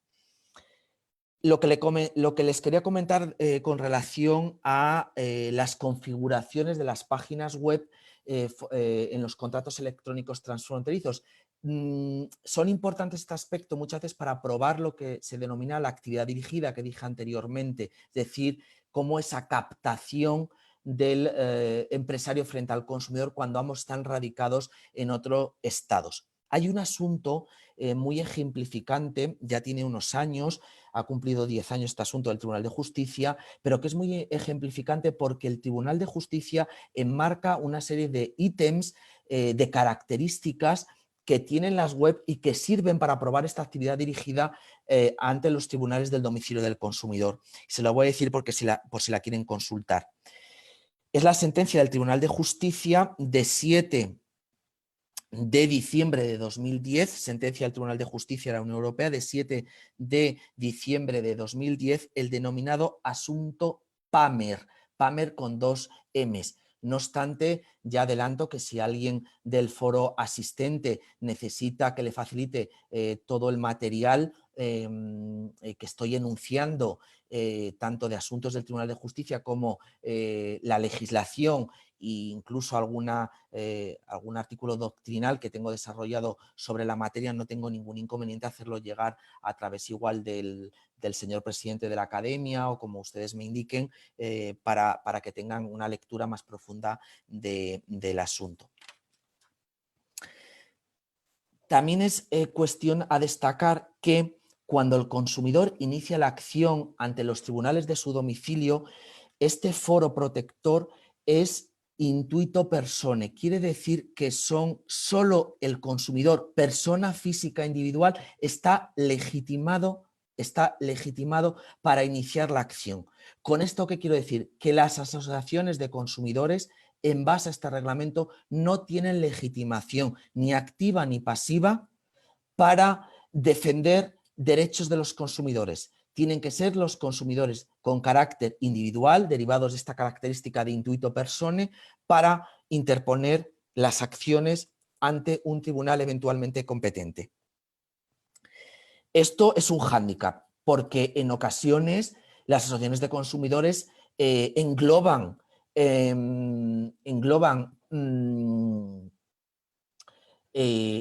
Lo que les quería comentar con relación a las configuraciones de las páginas web en los contratos electrónicos transfronterizos. Son importantes este aspecto muchas veces para probar lo que se denomina la actividad dirigida que dije anteriormente, es decir, cómo esa captación del empresario frente al consumidor cuando ambos están radicados en otros estados. Hay un asunto muy ejemplificante, ya tiene unos años, ha cumplido 10 años este asunto del Tribunal de Justicia, pero que es muy ejemplificante porque el Tribunal de Justicia enmarca una serie de ítems, de características que tienen las web y que sirven para probar esta actividad dirigida ante los tribunales del domicilio del consumidor. Se lo voy a decir porque por si la quieren consultar. Es la sentencia del Tribunal de Justicia de 7 de diciembre de 2010, sentencia del Tribunal de Justicia de la Unión Europea de 7 de diciembre de 2010, el denominado asunto Pamer, Pamer con 2 M's. No obstante, ya adelanto que si alguien del foro asistente necesita que le facilite todo el material que estoy enunciando, tanto de asuntos del Tribunal de Justicia como la legislación e incluso algún artículo doctrinal que tengo desarrollado sobre la materia, no tengo ningún inconveniente hacerlo llegar a través igual del señor presidente de la academia o como ustedes me indiquen, para que tengan una lectura más profunda del asunto. También es cuestión a destacar que cuando el consumidor inicia la acción ante los tribunales de su domicilio, este foro protector es intuito persone, quiere decir que solo el consumidor, persona física individual, está legitimado para iniciar la acción. ¿Con esto qué quiero decir? Que las asociaciones de consumidores, en base a este reglamento, no tienen legitimación ni activa ni pasiva para defender derechos de los consumidores. Tienen que ser los consumidores con carácter individual, derivados de esta característica de intuito persone, para interponer las acciones ante un tribunal eventualmente competente. Esto es un hándicap, porque en ocasiones las asociaciones de consumidores engloban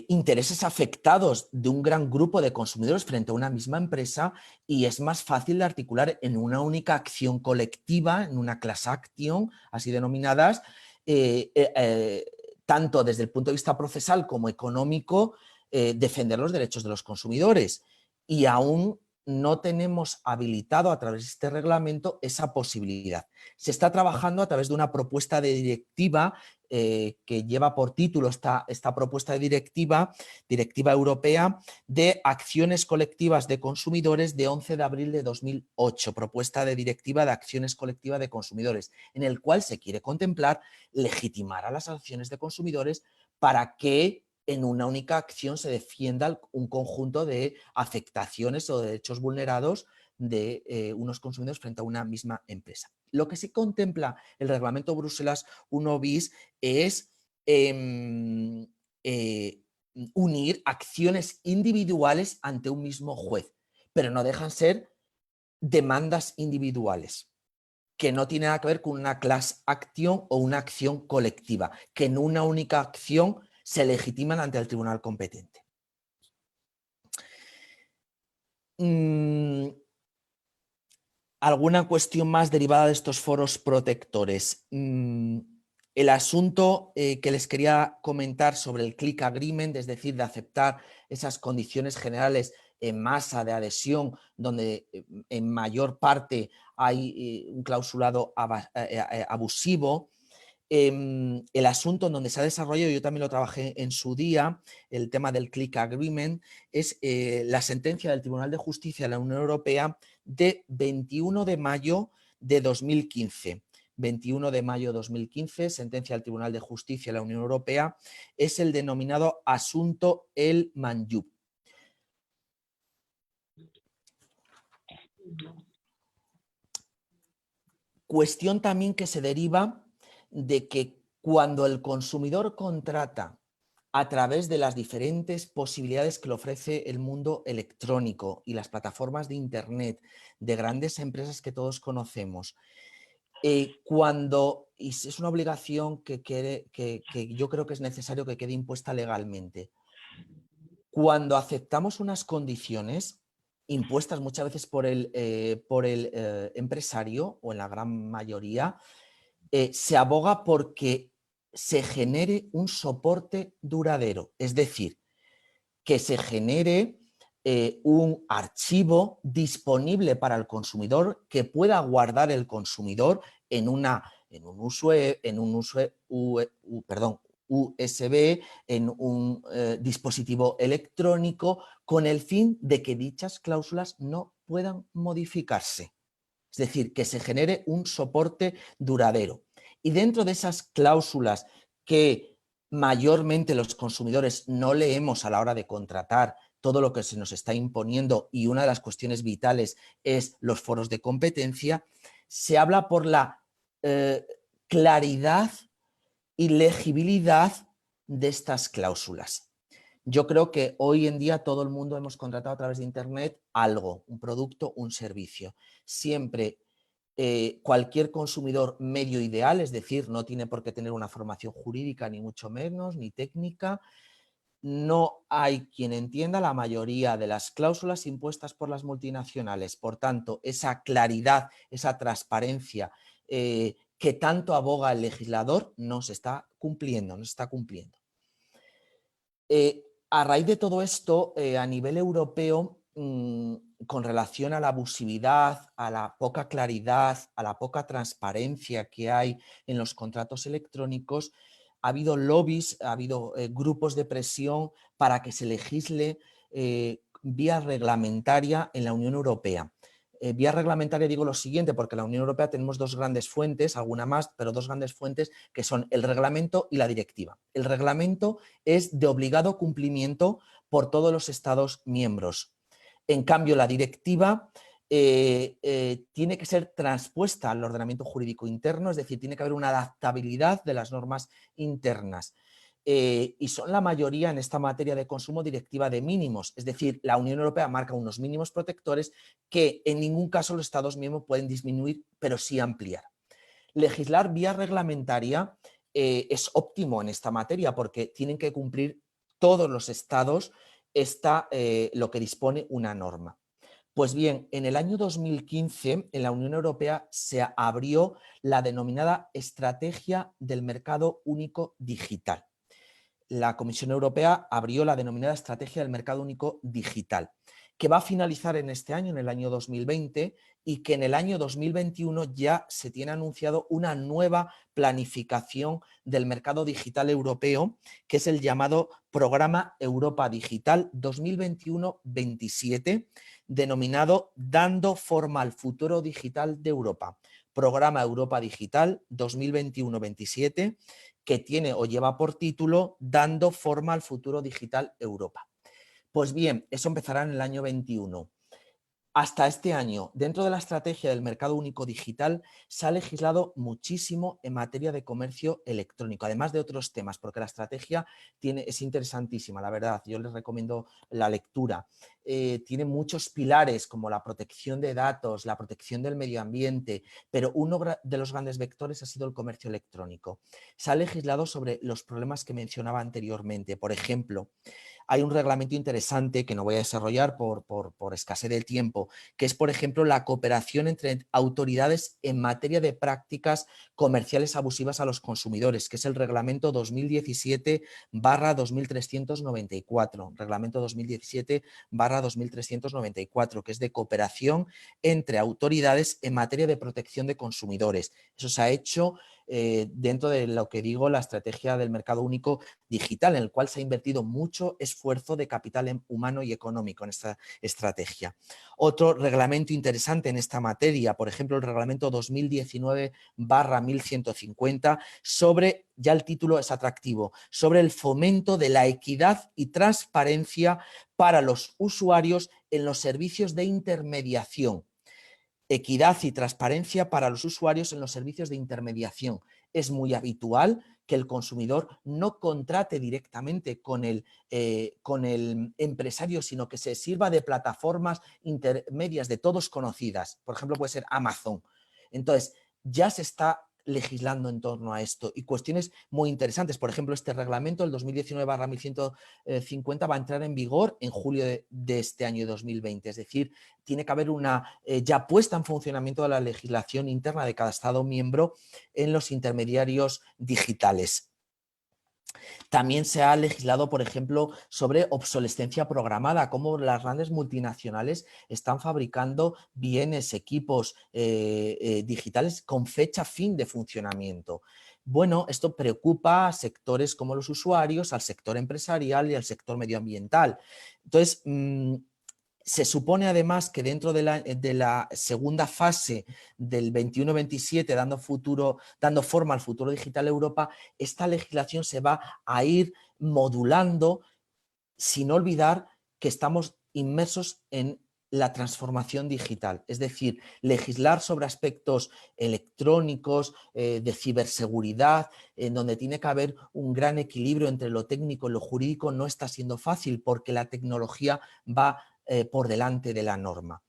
intereses afectados de un gran grupo de consumidores frente a una misma empresa, y es más fácil de articular en una única acción colectiva, en una class action, así denominadas, tanto desde el punto de vista procesal como económico, defender los derechos de los consumidores. Y aún no tenemos habilitado a través de este reglamento esa posibilidad. Se está trabajando a través de una propuesta de directiva que lleva por título esta propuesta de directiva europea de acciones colectivas de consumidores de 11 de abril de 2008, propuesta de directiva de acciones colectivas de consumidores, en el cual se quiere contemplar legitimar a las acciones de consumidores para que en una única acción se defienda un conjunto de afectaciones o derechos vulnerados de unos consumidores frente a una misma empresa. Lo que sí contempla el reglamento Bruselas 1 bis es unir acciones individuales ante un mismo juez, pero no dejan ser demandas individuales, que no tiene nada que ver con una class action o una acción colectiva, que en una única acción se legitiman ante el tribunal competente. ¿Alguna cuestión más derivada de estos foros protectores? El asunto que les quería comentar sobre el click agreement, es decir, de aceptar esas condiciones generales en masa de adhesión, donde en mayor parte hay un clausulado abusivo. El asunto en donde se ha desarrollado, yo también lo trabajé en su día, el tema del click agreement, es la sentencia del Tribunal de Justicia de la Unión Europea de 21 de mayo de 2015. 21 de mayo de 2015, sentencia del Tribunal de Justicia de la Unión Europea, es el denominado asunto El Manjub. Cuestión también que se deriva de que cuando el consumidor contrata a través de las diferentes posibilidades que le ofrece el mundo electrónico y las plataformas de Internet de grandes empresas que todos conocemos, y es una obligación que yo creo que es necesario que quede impuesta legalmente. Cuando aceptamos unas condiciones impuestas muchas veces por el empresario, o en la gran mayoría, se aboga porque se genere un soporte duradero, es decir, que se genere un archivo disponible para el consumidor que pueda guardar el consumidor en un USB, en un dispositivo electrónico, con el fin de que dichas cláusulas no puedan modificarse. Es decir, que se genere un soporte duradero. Y dentro de esas cláusulas que mayormente los consumidores no leemos a la hora de contratar todo lo que se nos está imponiendo, y una de las cuestiones vitales es los foros de competencia, se habla por la claridad y legibilidad de estas cláusulas. Yo creo que hoy en día todo el mundo hemos contratado a través de Internet algo, un producto, un servicio. Siempre cualquier consumidor medio ideal, es decir, no tiene por qué tener una formación jurídica, ni mucho menos, ni técnica. No hay quien entienda la mayoría de las cláusulas impuestas por las multinacionales. Por tanto, esa claridad, esa transparencia que tanto aboga el legislador no se está cumpliendo, a raíz de todo esto, a nivel europeo, con relación a la abusividad, a la poca claridad, a la poca transparencia que hay en los contratos electrónicos, ha habido lobbies, ha habido grupos de presión para que se legisle vía reglamentaria en la Unión Europea. Vía reglamentaria digo lo siguiente, porque en la Unión Europea tenemos dos grandes fuentes, alguna más, pero dos grandes fuentes que son el reglamento y la directiva. El reglamento es de obligado cumplimiento por todos los Estados miembros. En cambio, la directiva tiene que ser transpuesta al ordenamiento jurídico interno, es decir, tiene que haber una adaptabilidad de las normas internas. Y son la mayoría en esta materia de consumo directiva de mínimos, es decir, la Unión Europea marca unos mínimos protectores que en ningún caso los Estados miembros pueden disminuir, pero sí ampliar. Legislar vía reglamentaria es óptimo en esta materia porque tienen que cumplir todos los Estados lo que dispone una norma. Pues bien, en el año 2015 en la Unión Europea se abrió la denominada Estrategia del Mercado Único Digital. La Comisión Europea abrió la denominada Estrategia del Mercado Único Digital. que va a finalizar en este año, en el año 2020, y que en el año 2021 ya se tiene anunciado una nueva planificación del mercado digital europeo, que es el llamado Programa Europa Digital 2021-27, denominado Dando forma al futuro digital de Europa. Programa Europa Digital 2021-27, que tiene o lleva por título Dando forma al futuro digital Europa. Pues bien, eso empezará en el año 21. Hasta este año, dentro de la estrategia del mercado único digital, se ha legislado muchísimo en materia de comercio electrónico, además de otros temas, porque la estrategia es interesantísima, la verdad. Yo les recomiendo la lectura. Tiene muchos pilares como la protección de datos, la protección del medio ambiente, pero uno de los grandes vectores ha sido el comercio electrónico. Se ha legislado sobre los problemas que mencionaba anteriormente. Por ejemplo, hay un reglamento interesante que no voy a desarrollar por escasez de tiempo, que es, por ejemplo, la cooperación entre autoridades en materia de prácticas comerciales abusivas a los consumidores, que es el reglamento 2017/2394, reglamento 2017/2394, que es de cooperación entre autoridades en materia de protección de consumidores. Eso se ha hecho dentro de lo que digo, la estrategia del mercado único digital, en el cual se ha invertido mucho esfuerzo de capital humano y económico en esta estrategia. Otro reglamento interesante en esta materia, por ejemplo, el reglamento 2019/1150 sobre, ya el título es atractivo, sobre el fomento de la equidad y transparencia para los usuarios en los servicios de intermediación. Equidad y transparencia para los usuarios en los servicios de intermediación. Es muy habitual que el consumidor no contrate directamente con el empresario, sino que se sirva de plataformas intermedias de todos conocidas. Por ejemplo, puede ser Amazon. Entonces, ya se está legislando en torno a esto y cuestiones muy interesantes. Por ejemplo, este reglamento, el 2019/1150, va a entrar en vigor en julio de este año 2020. Es decir, tiene que haber una ya puesta en funcionamiento de la legislación interna de cada Estado miembro en los intermediarios digitales. También se ha legislado, por ejemplo, sobre obsolescencia programada, cómo las grandes multinacionales están fabricando bienes, equipos digitales con fecha fin de funcionamiento. Bueno, esto preocupa a sectores como los usuarios, al sector empresarial y al sector medioambiental. Entonces, se supone además que dentro de la segunda fase del 21-27, dando forma al futuro digital Europa, esta legislación se va a ir modulando, sin olvidar que estamos inmersos en la transformación digital, es decir, legislar sobre aspectos electrónicos, de ciberseguridad, en donde tiene que haber un gran equilibrio entre lo técnico y lo jurídico, no está siendo fácil porque la tecnología va por delante de la norma.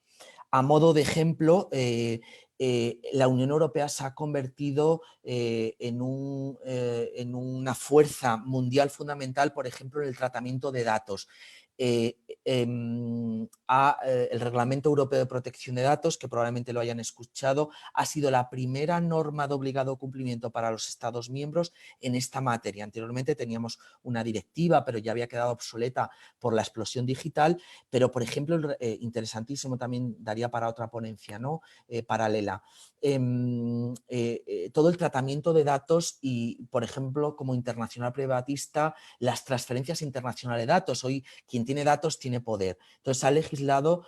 A modo de ejemplo, la Unión Europea se ha convertido en una fuerza mundial fundamental, por ejemplo, en el tratamiento de datos. El Reglamento Europeo de Protección de Datos, que probablemente lo hayan escuchado, ha sido la primera norma de obligado cumplimiento para los Estados miembros en esta materia. Anteriormente teníamos una directiva, pero ya había quedado obsoleta por la explosión digital, pero, por ejemplo, interesantísimo, también daría para otra ponencia, ¿no? Paralela. Todo el tratamiento de datos y, por ejemplo, como internacional privatista, las transferencias internacionales de datos. Hoy quien tiene datos tiene poder. Entonces, ha legislado,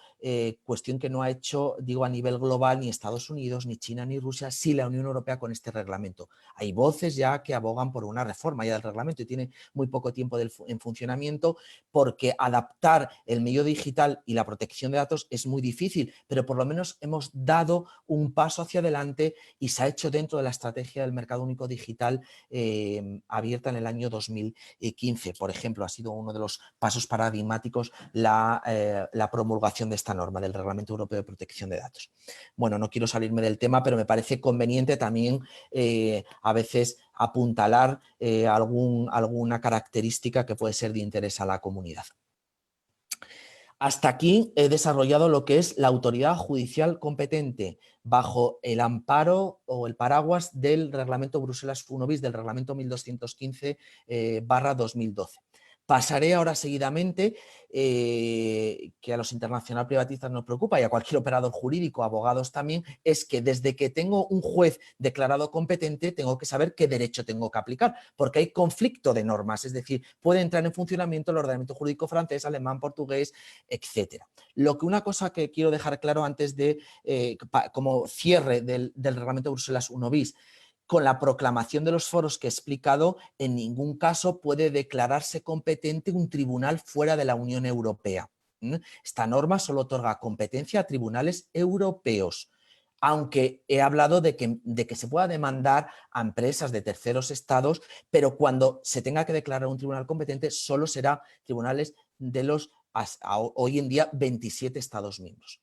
cuestión que no ha hecho, digo, a nivel global ni Estados Unidos, ni China, ni Rusia, sí la Unión Europea con este reglamento. Hay voces ya que abogan por una reforma ya del reglamento y tiene muy poco tiempo en funcionamiento, porque adaptar el medio digital y la protección de datos es muy difícil, pero por lo menos hemos dado un paso hacia adelante y se ha hecho dentro de la estrategia del mercado único digital abierta en el año 2015. Por ejemplo, ha sido uno de los pasos paradigmáticos la promulgación de esta norma del Reglamento Europeo de Protección de Datos. Bueno, no quiero salirme del tema, pero me parece conveniente también a veces apuntalar alguna característica que puede ser de interés a la comunidad. Hasta aquí he desarrollado lo que es la autoridad judicial competente bajo el amparo o el paraguas del Reglamento Bruselas 1 bis, del Reglamento 1215/2012. Pasaré ahora seguidamente, que a los internacional privatistas nos preocupa y a cualquier operador jurídico, abogados también, es que desde que tengo un juez declarado competente tengo que saber qué derecho tengo que aplicar, porque hay conflicto de normas, es decir, puede entrar en funcionamiento el ordenamiento jurídico francés, alemán, portugués, etcétera. Una cosa que quiero dejar claro antes de, como cierre del reglamento de Bruselas 1 bis, con la proclamación de los foros que he explicado, en ningún caso puede declararse competente un tribunal fuera de la Unión Europea. Esta norma solo otorga competencia a tribunales europeos, aunque he hablado de que se pueda demandar a empresas de terceros estados, pero cuando se tenga que declarar un tribunal competente solo será tribunales de los hoy en día 27 estados miembros.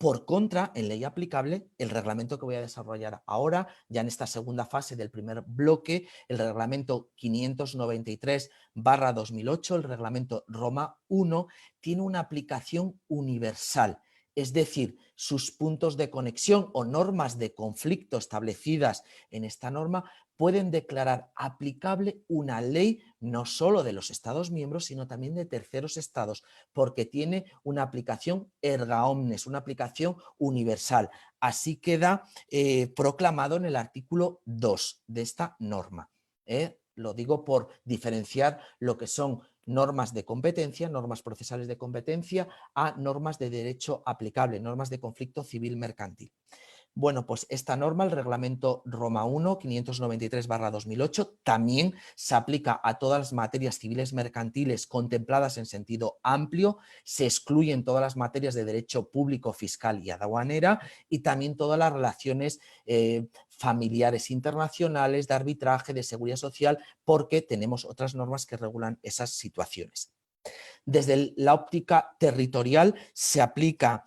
Por contra, en ley aplicable, el reglamento que voy a desarrollar ahora, ya en esta segunda fase del primer bloque, el reglamento 593/2008, el reglamento Roma I, tiene una aplicación universal. Es decir, sus puntos de conexión o normas de conflicto establecidas en esta norma pueden declarar aplicable una ley no solo de los Estados miembros, sino también de terceros estados, porque tiene una aplicación erga omnes, una aplicación universal. Así queda proclamado en el artículo 2 de esta norma. Lo digo por diferenciar lo que son normas de competencia, normas procesales de competencia, a normas de derecho aplicable, normas de conflicto civil mercantil. Bueno, pues esta norma, el reglamento Roma I, 593/2008, también se aplica a todas las materias civiles mercantiles contempladas en sentido amplio, se excluyen todas las materias de derecho público, fiscal y aduanera y también todas las relaciones familiares internacionales, de arbitraje, de seguridad social, porque tenemos otras normas que regulan esas situaciones. Desde la óptica territorial se aplica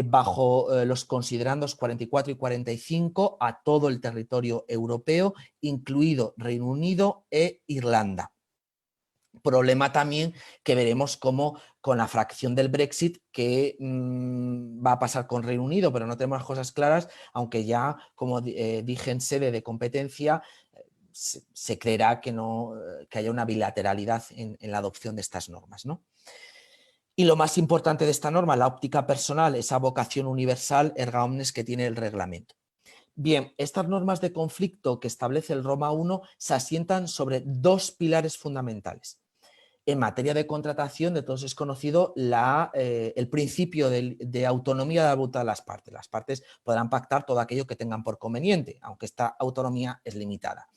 bajo los considerandos 44 y 45 a todo el territorio europeo, incluido Reino Unido e Irlanda. Problema también que veremos cómo con la fracción del Brexit que va a pasar con Reino Unido, pero no tenemos las cosas claras, aunque ya, como dije en sede de competencia, se creerá que haya una bilateralidad en la adopción de estas normas, ¿no? Y lo más importante de esta norma, la óptica personal, esa vocación universal erga omnes que tiene el reglamento. Bien, estas normas de conflicto que establece el Roma I se asientan sobre dos pilares fundamentales. En materia de contratación, de todos es conocido el principio de autonomía de la voluntad de las partes. Las partes podrán pactar todo aquello que tengan por conveniente, aunque esta autonomía es limitada.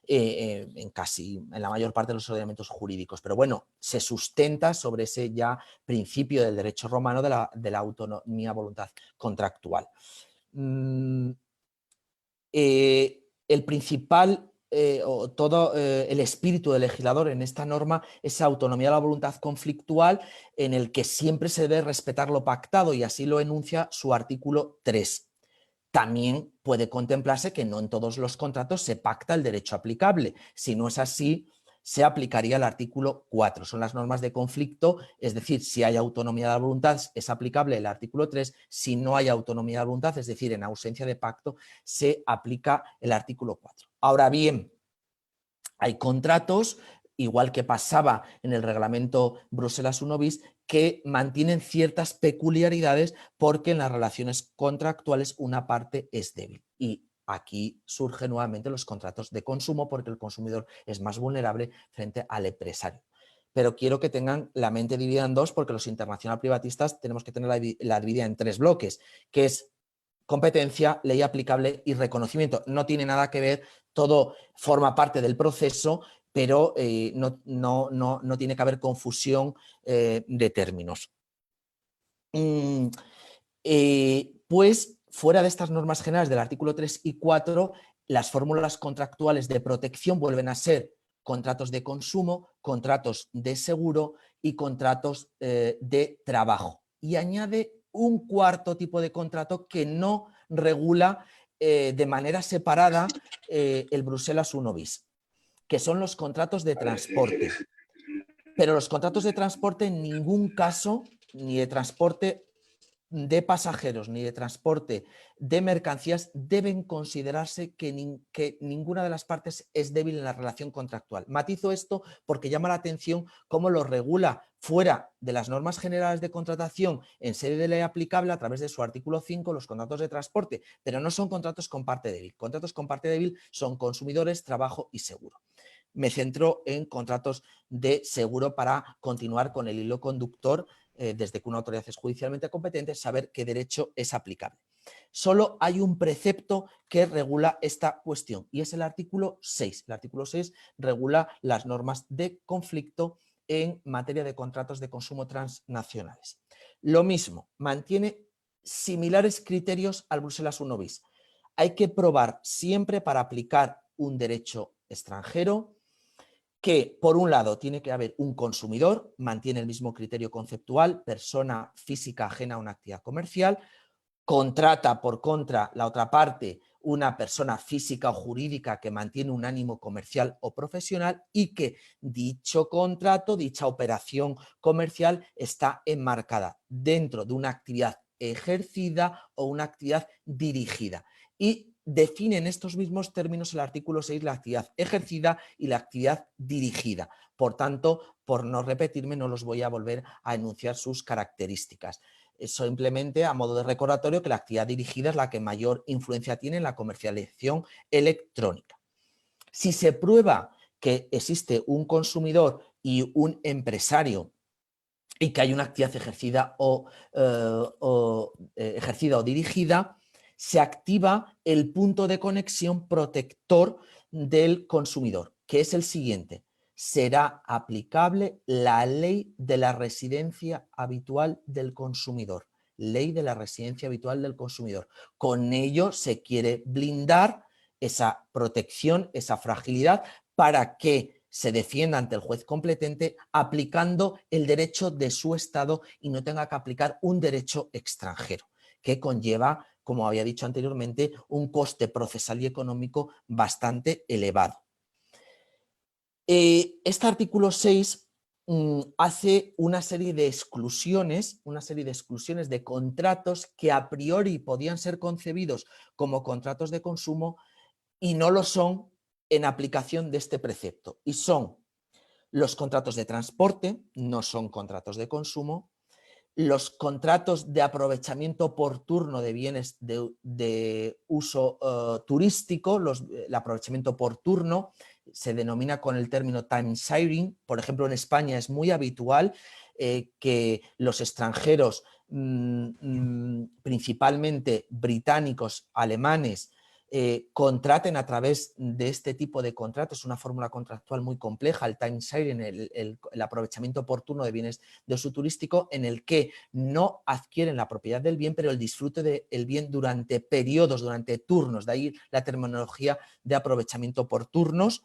En la mayor parte de los ordenamientos jurídicos, pero bueno, se sustenta sobre ese ya principio del derecho romano de la autonomía voluntad contractual. El principal todo el espíritu del legislador en esta norma es autonomía de la voluntad conflictual, en el que siempre se debe respetar lo pactado, y así lo enuncia su artículo 3. También puede contemplarse que no en todos los contratos se pacta el derecho aplicable. Si no es así, se aplicaría el artículo 4. Son las normas de conflicto, es decir, si hay autonomía de la voluntad es aplicable el artículo 3, si no hay autonomía de la voluntad, es decir, en ausencia de pacto, se aplica el artículo 4. Ahora bien, hay contratos, igual que pasaba en el reglamento Bruselas 1 bis, que mantienen ciertas peculiaridades porque en las relaciones contractuales una parte es débil. Y aquí surgen nuevamente los contratos de consumo porque el consumidor es más vulnerable frente al empresario. Pero quiero que tengan la mente dividida en dos, porque los internacional privatistas tenemos que tener la dividida en tres bloques, que es competencia, ley aplicable y reconocimiento. No tiene nada que ver, todo forma parte del proceso, pero no tiene que haber confusión de términos. Pues fuera de estas normas generales del artículo 3 y 4, las fórmulas contractuales de protección vuelven a ser contratos de consumo, contratos de seguro y contratos de trabajo. Y añade un cuarto tipo de contrato que no regula de manera separada el Bruselas 1 bis, que son los contratos de transporte. Pero los contratos de transporte en ningún caso, ni de transporte de pasajeros ni de transporte de mercancías deben considerarse que ninguna de las partes es débil en la relación contractual. Matizo esto porque llama la atención cómo lo regula fuera de las normas generales de contratación en sede de ley aplicable a través de su artículo 5 los contratos de transporte, pero no son contratos con parte débil. Contratos con parte débil son consumidores, trabajo y seguro. Me centro en contratos de seguro para continuar con el hilo conductor desde que una autoridad es judicialmente competente, saber qué derecho es aplicable. Solo hay un precepto que regula esta cuestión y es el artículo 6. El artículo 6 regula las normas de conflicto en materia de contratos de consumo transnacionales. Lo mismo, mantiene similares criterios al Bruselas 1 bis. Hay que probar siempre para aplicar un derecho extranjero que, por un lado, tiene que haber un consumidor, mantiene el mismo criterio conceptual, persona física ajena a una actividad comercial, contrata por contra la otra parte una persona física o jurídica que mantiene un ánimo comercial o profesional y que dicho contrato, dicha operación comercial está enmarcada dentro de una actividad ejercida o una actividad dirigida. Y define en estos mismos términos el artículo 6 la actividad ejercida y la actividad dirigida. Por tanto, por no repetirme, no los voy a volver a enunciar sus características. Simplemente a modo de recordatorio que la actividad dirigida es la que mayor influencia tiene en la comercialización electrónica. Si se prueba que existe un consumidor y un empresario y que hay una actividad ejercida o dirigida, se activa el punto de conexión protector del consumidor, que es el siguiente. Será aplicable la ley de la residencia habitual del consumidor. Ley de la residencia habitual del consumidor. Con ello se quiere blindar esa protección, esa fragilidad, para que se defienda ante el juez competente aplicando el derecho de su Estado y no tenga que aplicar un derecho extranjero, que conlleva, como había dicho anteriormente, un coste procesal y económico bastante elevado. Este artículo 6 hace una serie de exclusiones de contratos que a priori podían ser concebidos como contratos de consumo y no lo son en aplicación de este precepto. Y son los contratos de transporte, no son contratos de consumo, los contratos de aprovechamiento por turno de bienes de uso turístico, el aprovechamiento por turno, se denomina con el término time sharing. Por ejemplo, en España es muy habitual que los extranjeros, principalmente británicos, alemanes, contraten a través de este tipo de contratos, una fórmula contractual muy compleja, el time sharing, el aprovechamiento oportuno de bienes de uso turístico, en el que no adquieren la propiedad del bien, pero el disfrute del bien durante periodos, durante turnos, de ahí la terminología de aprovechamiento por turnos.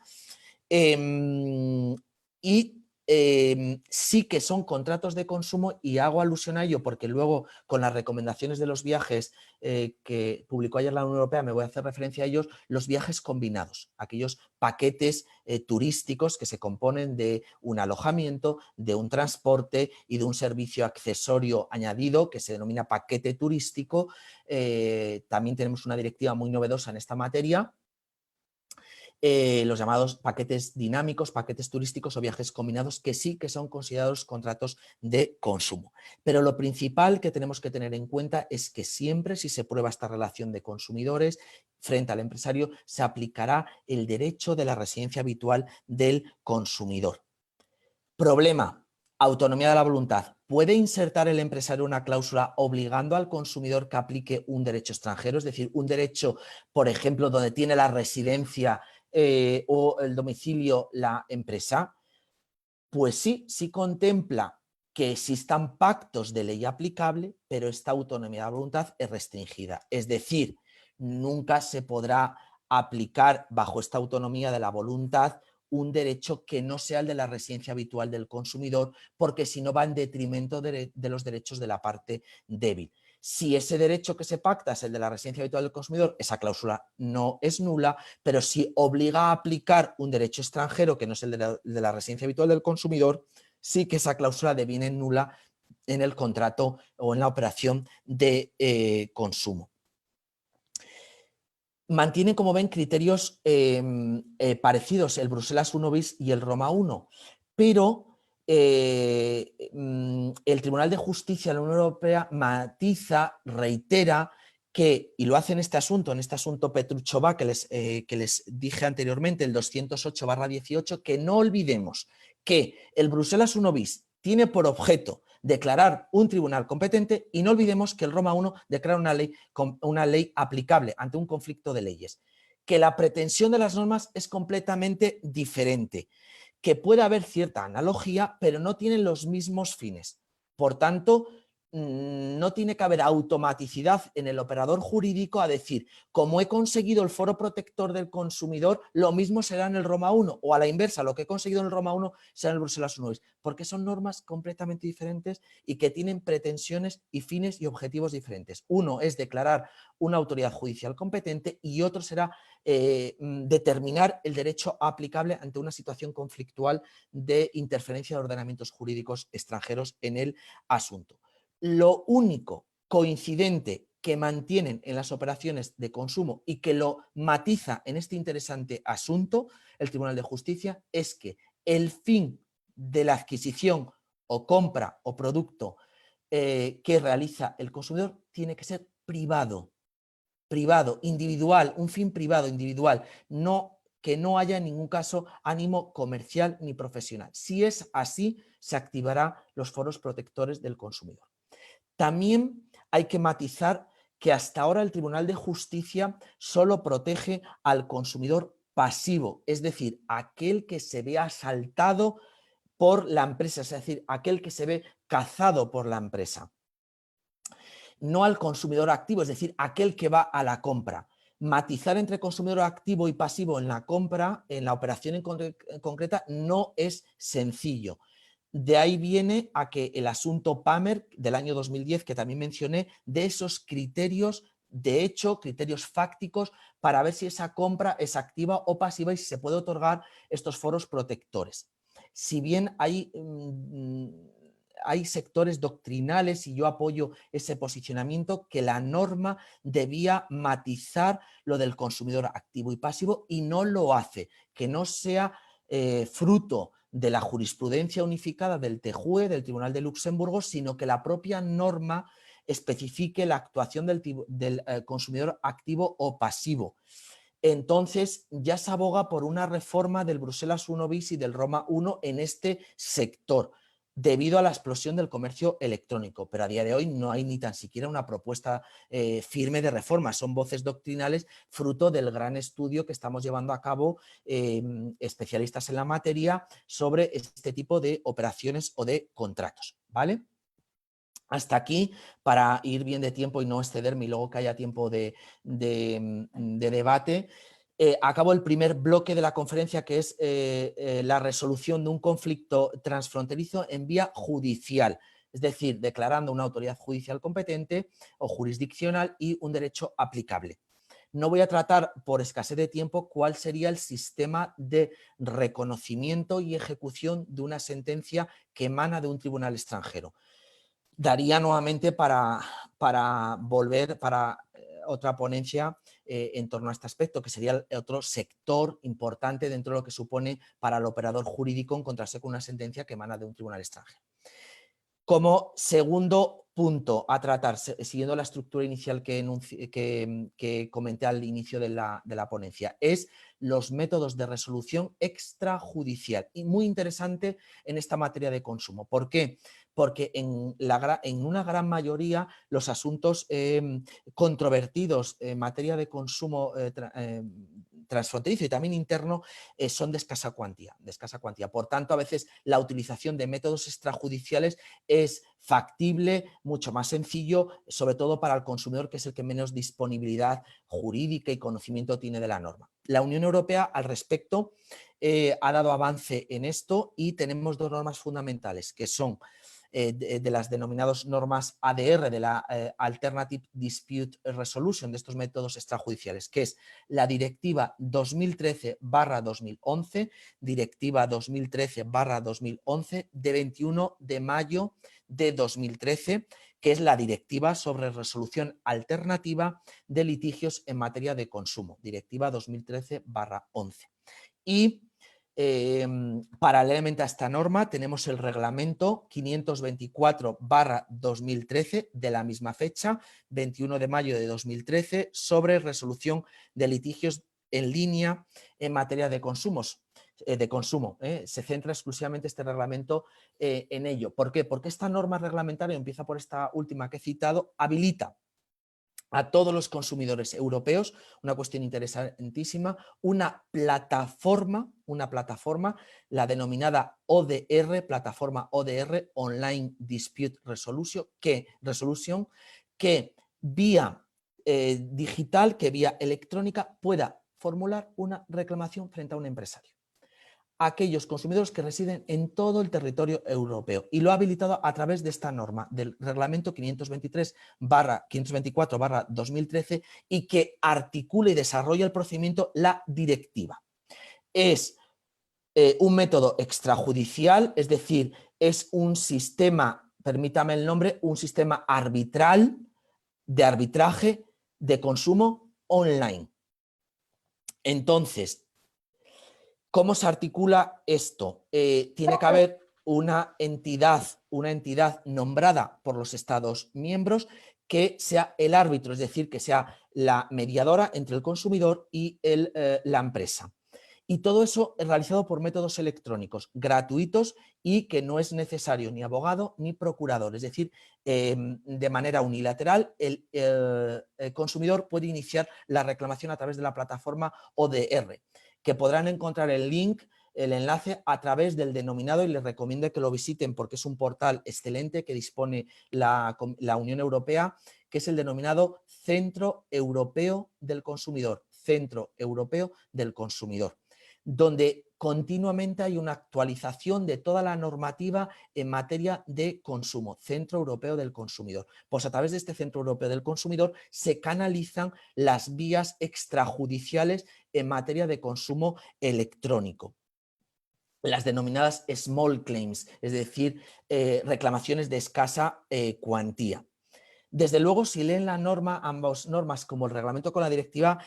Sí que son contratos de consumo y hago alusión a ello porque luego con las recomendaciones de los viajes que publicó ayer la Unión Europea me voy a hacer referencia a ellos, los viajes combinados, aquellos paquetes turísticos que se componen de un alojamiento, de un transporte y de un servicio accesorio añadido que se denomina paquete turístico. También tenemos una directiva muy novedosa en esta materia. Los llamados paquetes dinámicos, paquetes turísticos o viajes combinados, que sí que son considerados contratos de consumo. Pero lo principal que tenemos que tener en cuenta es que siempre, si se prueba esta relación de consumidores frente al empresario, se aplicará el derecho de la residencia habitual del consumidor. Problema: autonomía de la voluntad. ¿Puede insertar el empresario una cláusula obligando al consumidor que aplique un derecho extranjero? Es decir, un derecho, por ejemplo, donde tiene la residencia o el domicilio la empresa. Pues sí, sí contempla que existan pactos de ley aplicable, pero esta autonomía de la voluntad es restringida. Es decir, nunca se podrá aplicar bajo esta autonomía de la voluntad un derecho que no sea el de la residencia habitual del consumidor, porque si no va en detrimento de los derechos de la parte débil. Si ese derecho que se pacta es el de la residencia habitual del consumidor, esa cláusula no es nula, pero si obliga a aplicar un derecho extranjero que no es el de la residencia habitual del consumidor, sí que esa cláusula deviene nula en el contrato o en la operación de consumo. Mantienen, como ven, criterios parecidos, el Bruselas 1 bis y el Roma 1, pero el Tribunal de Justicia de la Unión Europea matiza, reitera que, y lo hace en este asunto Petruchová, que les dije anteriormente, el 208/18, que no olvidemos que el Bruselas 1 bis tiene por objeto declarar un tribunal competente y no olvidemos que el Roma 1 declara una ley aplicable ante un conflicto de leyes. Que la pretensión de las normas es completamente diferente, que puede haber cierta analogía, pero no tienen los mismos fines. Por tanto, no tiene que haber automaticidad en el operador jurídico a decir, como he conseguido el foro protector del consumidor, lo mismo será en el Roma 1, o a la inversa, lo que he conseguido en el Roma 1 será en el Bruselas 1 bis, porque son normas completamente diferentes y que tienen pretensiones y fines y objetivos diferentes. Uno es declarar una autoridad judicial competente y otro será determinar el derecho aplicable ante una situación conflictual de interferencia de ordenamientos jurídicos extranjeros en el asunto. Lo único coincidente que mantienen en las operaciones de consumo y que lo matiza en este interesante asunto el Tribunal de Justicia es que el fin de la adquisición o compra o producto que realiza el consumidor tiene que ser privado, individual, un fin privado, individual, que no haya en ningún caso ánimo comercial ni profesional. Si es así, se activarán los foros protectores del consumidor. También hay que matizar que hasta ahora el Tribunal de Justicia solo protege al consumidor pasivo, es decir, aquel que se ve asaltado por la empresa, es decir, aquel que se ve cazado por la empresa. No al consumidor activo, es decir, aquel que va a la compra. Matizar entre consumidor activo y pasivo en la compra, en la operación en concreta, no es sencillo. De ahí viene a que el asunto Pamer del año 2010, que también mencioné, de esos criterios de hecho, criterios fácticos para ver si esa compra es activa o pasiva y si se puede otorgar estos foros protectores. Si bien hay sectores doctrinales, y yo apoyo ese posicionamiento, que la norma debía matizar lo del consumidor activo y pasivo y no lo hace, que no sea fruto de la jurisprudencia unificada del TJUE, del Tribunal de Luxemburgo, sino que la propia norma especifique la actuación del consumidor activo o pasivo. Entonces ya se aboga por una reforma del Bruselas 1 bis y del Roma 1 en este sector, debido a la explosión del comercio electrónico, pero a día de hoy no hay ni tan siquiera una propuesta firme de reforma, son voces doctrinales fruto del gran estudio que estamos llevando a cabo especialistas en la materia sobre este tipo de operaciones o de contratos, ¿vale? Hasta aquí, para ir bien de tiempo y no excederme y luego que haya tiempo de debate. Acabo el primer bloque de la conferencia, que es la resolución de un conflicto transfronterizo en vía judicial, es decir, declarando una autoridad judicial competente o jurisdiccional y un derecho aplicable. No voy a tratar, por escasez de tiempo, cuál sería el sistema de reconocimiento y ejecución de una sentencia que emana de un tribunal extranjero. Daría nuevamente para volver para otra ponencia en torno a este aspecto, que sería el otro sector importante dentro de lo que supone para el operador jurídico encontrarse con una sentencia que emana de un tribunal extranjero. Como segundo punto a tratar, siguiendo la estructura inicial que comenté al inicio de la ponencia, es los métodos de resolución extrajudicial. Y muy interesante en esta materia de consumo. ¿Por qué? Porque en una gran mayoría los asuntos controvertidos en materia de consumo transfronterizo y también interno son de escasa cuantía. Por tanto, a veces la utilización de métodos extrajudiciales es factible, mucho más sencillo, sobre todo para el consumidor, que es el que menos disponibilidad jurídica y conocimiento tiene de la norma. La Unión Europea, al respecto, ha dado avance en esto y tenemos dos normas fundamentales, que son de las denominadas normas ADR, de la Alternative Dispute Resolution, de estos métodos extrajudiciales, que es la Directiva 2013/2011, Directiva 2013/2011 de 21 de mayo de 2013, que es la Directiva sobre Resolución Alternativa de Litigios en Materia de Consumo, Directiva 2013/11. Y paralelamente a esta norma tenemos el reglamento 524/2013 de la misma fecha, 21 de mayo de 2013, sobre resolución de litigios en línea en materia de consumo. Se centra exclusivamente este reglamento en ello. ¿Por qué? Porque esta norma reglamentaria, empieza por esta última que he citado, habilita a todos los consumidores europeos, una cuestión interesantísima, una plataforma, la denominada ODR, plataforma ODR, Online Dispute Resolution, que vía digital, que vía electrónica pueda formular una reclamación frente a un empresario. Aquellos consumidores que residen en todo el territorio europeo, y lo ha habilitado a través de esta norma del reglamento 524/2013 y que articula y desarrolla el procedimiento la directiva. Es un método extrajudicial, es decir, es un sistema, permítame el nombre, un sistema arbitral de arbitraje de consumo online. Entonces, ¿cómo se articula esto? Tiene que haber una entidad nombrada por los Estados miembros que sea el árbitro, es decir, que sea la mediadora entre el consumidor y la empresa. Y todo eso es realizado por métodos electrónicos, gratuitos, y que no es necesario ni abogado ni procurador. Es decir, de manera unilateral, el consumidor puede iniciar la reclamación a través de la plataforma ODR, que podrán encontrar el link, el enlace a través del denominado, y les recomiendo que lo visiten porque es un portal excelente que dispone la Unión Europea, que es el denominado Centro Europeo del Consumidor, donde continuamente hay una actualización de toda la normativa en materia de consumo, Centro Europeo del Consumidor. Pues a través de este Centro Europeo del Consumidor se canalizan las vías extrajudiciales en materia de consumo electrónico, las denominadas small claims, es decir, reclamaciones de escasa cuantía. Desde luego, si leen la norma, ambas normas, como el reglamento con la directiva,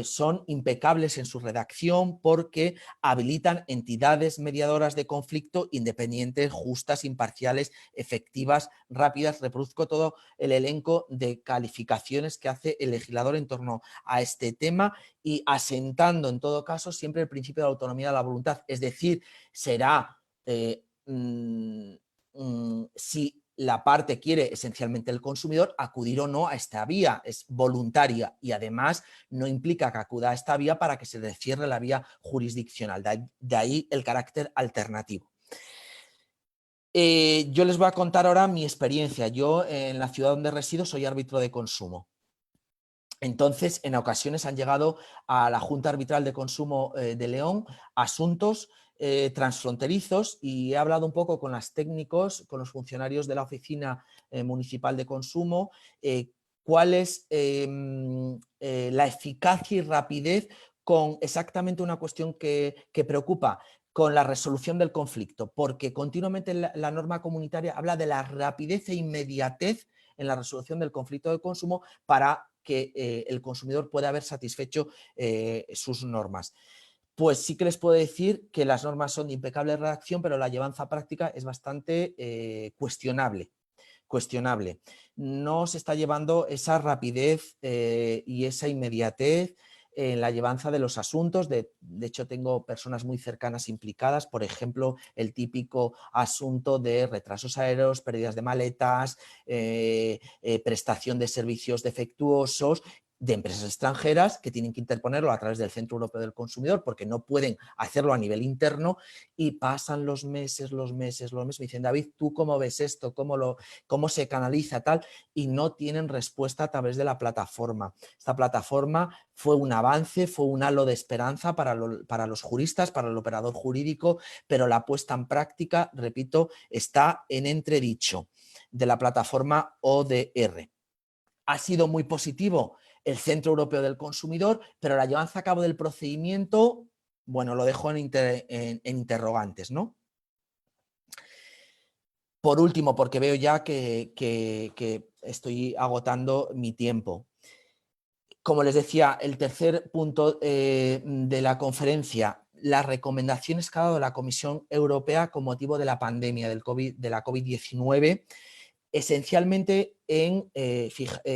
son impecables en su redacción porque habilitan entidades mediadoras de conflicto independientes, justas, imparciales, efectivas, rápidas. Reproduzco todo el elenco de calificaciones que hace el legislador en torno a este tema, y asentando en todo caso siempre el principio de la autonomía de la voluntad. Es decir, será si la parte quiere, esencialmente el consumidor, acudir o no a esta vía, es voluntaria, y además no implica que acuda a esta vía para que se le cierre la vía jurisdiccional, de ahí el carácter alternativo. Yo les voy a contar ahora mi experiencia. Yo, en la ciudad donde resido, soy árbitro de consumo. Entonces, en ocasiones han llegado a la Junta Arbitral de Consumo de León asuntos transfronterizos, y he hablado un poco con los técnicos, con los funcionarios de la Oficina Municipal de Consumo, cuál es la eficacia y rapidez con exactamente una cuestión que preocupa, con la resolución del conflicto, porque continuamente la norma comunitaria habla de la rapidez e inmediatez en la resolución del conflicto de consumo para que el consumidor pueda haber satisfecho sus normas. Pues sí que les puedo decir que las normas son de impecable redacción, pero la llevanza práctica es bastante cuestionable. No se está llevando esa rapidez y esa inmediatez en la llevanza de los asuntos. De hecho, tengo personas muy cercanas implicadas, por ejemplo, el típico asunto de retrasos aéreos, pérdidas de maletas, prestación de servicios defectuosos, de empresas extranjeras que tienen que interponerlo a través del Centro Europeo del Consumidor porque no pueden hacerlo a nivel interno y pasan los meses, me dicen, David, ¿tú cómo ves esto? ¿Cómo se canaliza tal? Y no tienen respuesta a través de la plataforma. Esta plataforma fue un avance, fue un halo de esperanza para los juristas, para el operador jurídico, pero la puesta en práctica, repito, está en entredicho de la plataforma ODR. Ha sido muy positivo el Centro Europeo del Consumidor, pero la llevanza a cabo del procedimiento, bueno, lo dejo en interrogantes, ¿no? Por último, porque veo ya que estoy agotando mi tiempo. Como les decía, el tercer punto de la conferencia, las recomendaciones que ha dado la Comisión Europea con motivo de la pandemia de la COVID-19, esencialmente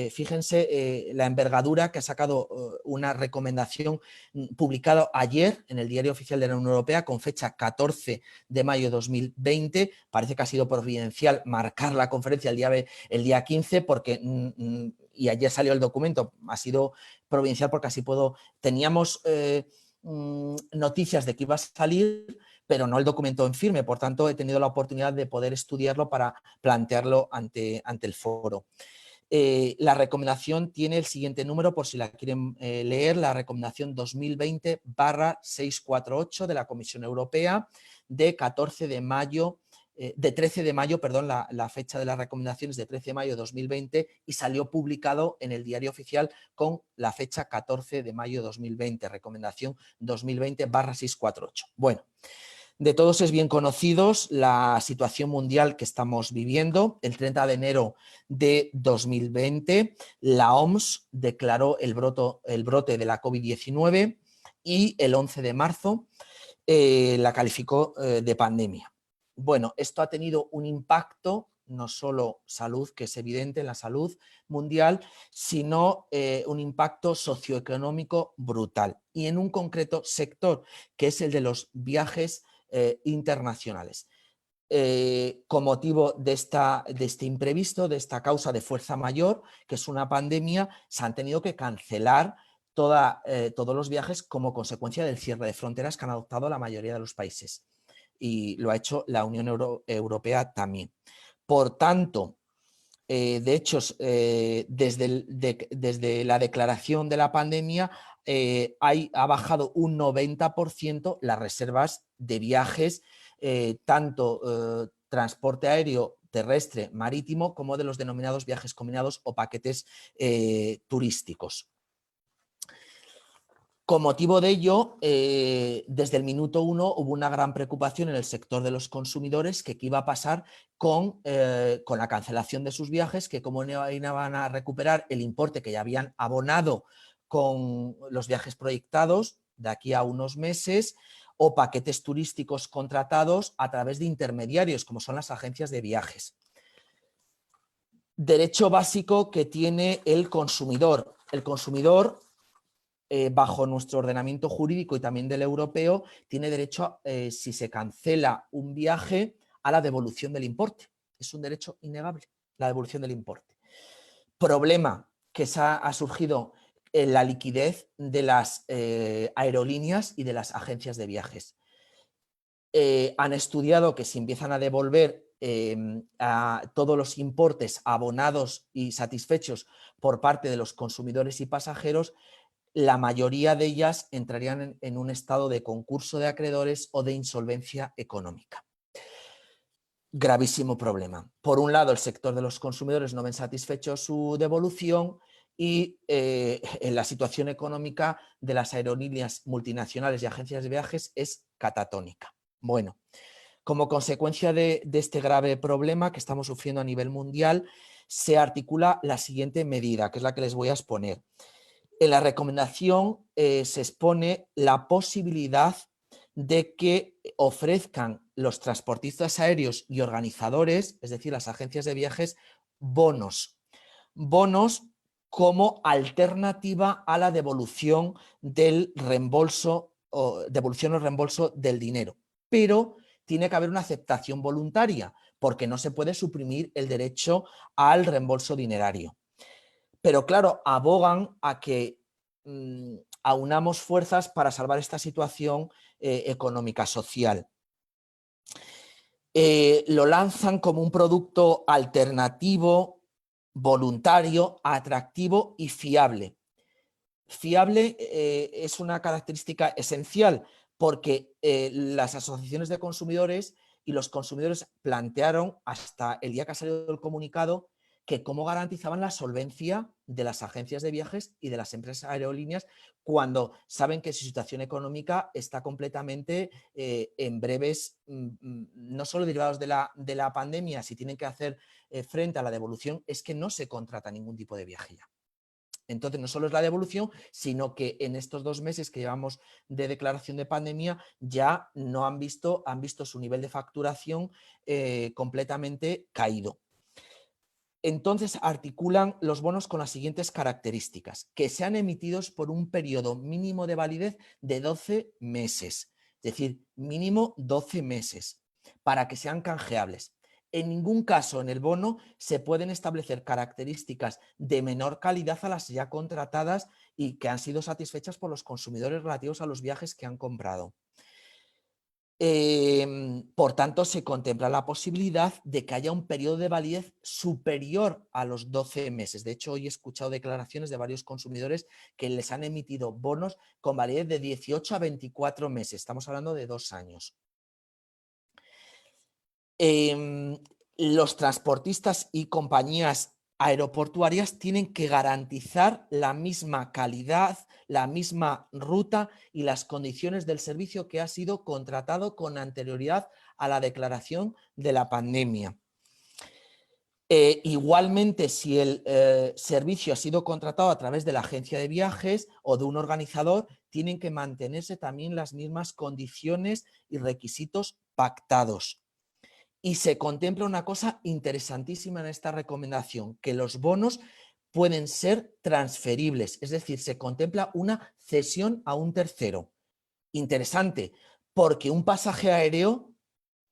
fíjense la envergadura que ha sacado una recomendación publicada ayer en el Diario Oficial de la Unión Europea con fecha 14 de mayo de 2020. Parece que ha sido providencial marcar la conferencia el día 15 porque, y ayer salió el documento, ha sido providencial porque así teníamos noticias de que iba a salir, pero no el documento en firme, por tanto he tenido la oportunidad de poder estudiarlo para plantearlo ante el foro. La recomendación tiene el siguiente número, por si la quieren leer, la recomendación 2020/648 de la Comisión Europea de 13 de mayo, perdón, la fecha de las recomendaciones de 13 de mayo de 2020 y salió publicado en el Diario Oficial con la fecha 14 de mayo de 2020, recomendación 2020/648. Bueno, de todos es bien conocidos la situación mundial que estamos viviendo. El 30 de enero de 2020, la OMS declaró el brote de la COVID-19 y el 11 de marzo la calificó de pandemia. Bueno, esto ha tenido un impacto, no solo salud, que es evidente en la salud mundial, sino un impacto socioeconómico brutal. Y en un concreto sector, que es el de los viajes internacionales. Con motivo de este imprevisto, de esta causa de fuerza mayor, que es una pandemia, se han tenido que cancelar todos los viajes como consecuencia del cierre de fronteras que han adoptado la mayoría de los países. Y lo ha hecho la Unión Europea también. Por tanto, de hecho, desde la declaración de la pandemia ha bajado un 90% las reservas de viajes, tanto transporte aéreo, terrestre, marítimo, como de los denominados viajes combinados o paquetes turísticos. Con motivo de ello, desde el minuto 1 hubo una gran preocupación en el sector de los consumidores que qué iba a pasar con la cancelación de sus viajes, que cómo iban a recuperar el importe que ya habían abonado con los viajes proyectados de aquí a unos meses o paquetes turísticos contratados a través de intermediarios, como son las agencias de viajes. Derecho básico que tiene el consumidor. El consumidor, bajo nuestro ordenamiento jurídico y también del europeo, tiene derecho, si se cancela un viaje, a la devolución del importe. Es un derecho innegable, la devolución del importe. Problema que ha surgido en la liquidez de las aerolíneas y de las agencias de viajes. Han estudiado que si empiezan a devolver a todos los importes abonados y satisfechos por parte de los consumidores y pasajeros, la mayoría de ellas entrarían en un estado de concurso de acreedores o de insolvencia económica. Gravísimo problema. Por un lado, el sector de los consumidores no ven satisfecho su devolución y en la situación económica de las aerolíneas multinacionales y agencias de viajes es catatónica. Bueno, como consecuencia de este grave problema que estamos sufriendo a nivel mundial, se articula la siguiente medida, que es la que les voy a exponer. En la recomendación se expone la posibilidad de que ofrezcan los transportistas aéreos y organizadores, es decir, las agencias de viajes, bonos como alternativa a la devolución del reembolso o devolución o reembolso del dinero. Pero tiene que haber una aceptación voluntaria, porque no se puede suprimir el derecho al reembolso dinerario. pero claro, abogan a que aunamos fuerzas para salvar esta situación económica, social. Lo lanzan como un producto alternativo, voluntario, atractivo y fiable. Fiable es una característica esencial porque las asociaciones de consumidores y los consumidores plantearon hasta el día que ha salido el comunicado que cómo garantizaban la solvencia de las agencias de viajes y de las empresas aerolíneas cuando saben que su situación económica está completamente en breves, no solo derivados de la pandemia, si tienen que hacer frente a la devolución, es que no se contrata ningún tipo de viaje ya. Entonces, no solo es la devolución, sino que en estos 2 meses que llevamos de declaración de pandemia ya no han visto su nivel de facturación completamente caído. Entonces, articulan los bonos con las siguientes características, que sean emitidos por un periodo mínimo de validez de 12 meses, es decir, mínimo 12 meses, para que sean canjeables. En ningún caso en el bono se pueden establecer características de menor calidad a las ya contratadas y que han sido satisfechas por los consumidores relativos a los viajes que han comprado. Por tanto, se contempla la posibilidad de que haya un periodo de validez superior a los 12 meses. De hecho, hoy he escuchado declaraciones de varios consumidores que les han emitido bonos con validez de 18 a 24 meses. Estamos hablando de 2 años. Los transportistas y compañías aeroportuarias tienen que garantizar la misma calidad, la misma ruta y las condiciones del servicio que ha sido contratado con anterioridad a la declaración de la pandemia. Igualmente, si el servicio ha sido contratado a través de la agencia de viajes o de un organizador, tienen que mantenerse también las mismas condiciones y requisitos pactados. Y se contempla una cosa interesantísima en esta recomendación, que los bonos pueden ser transferibles, es decir, se contempla una cesión a un tercero. Interesante, porque un pasaje aéreo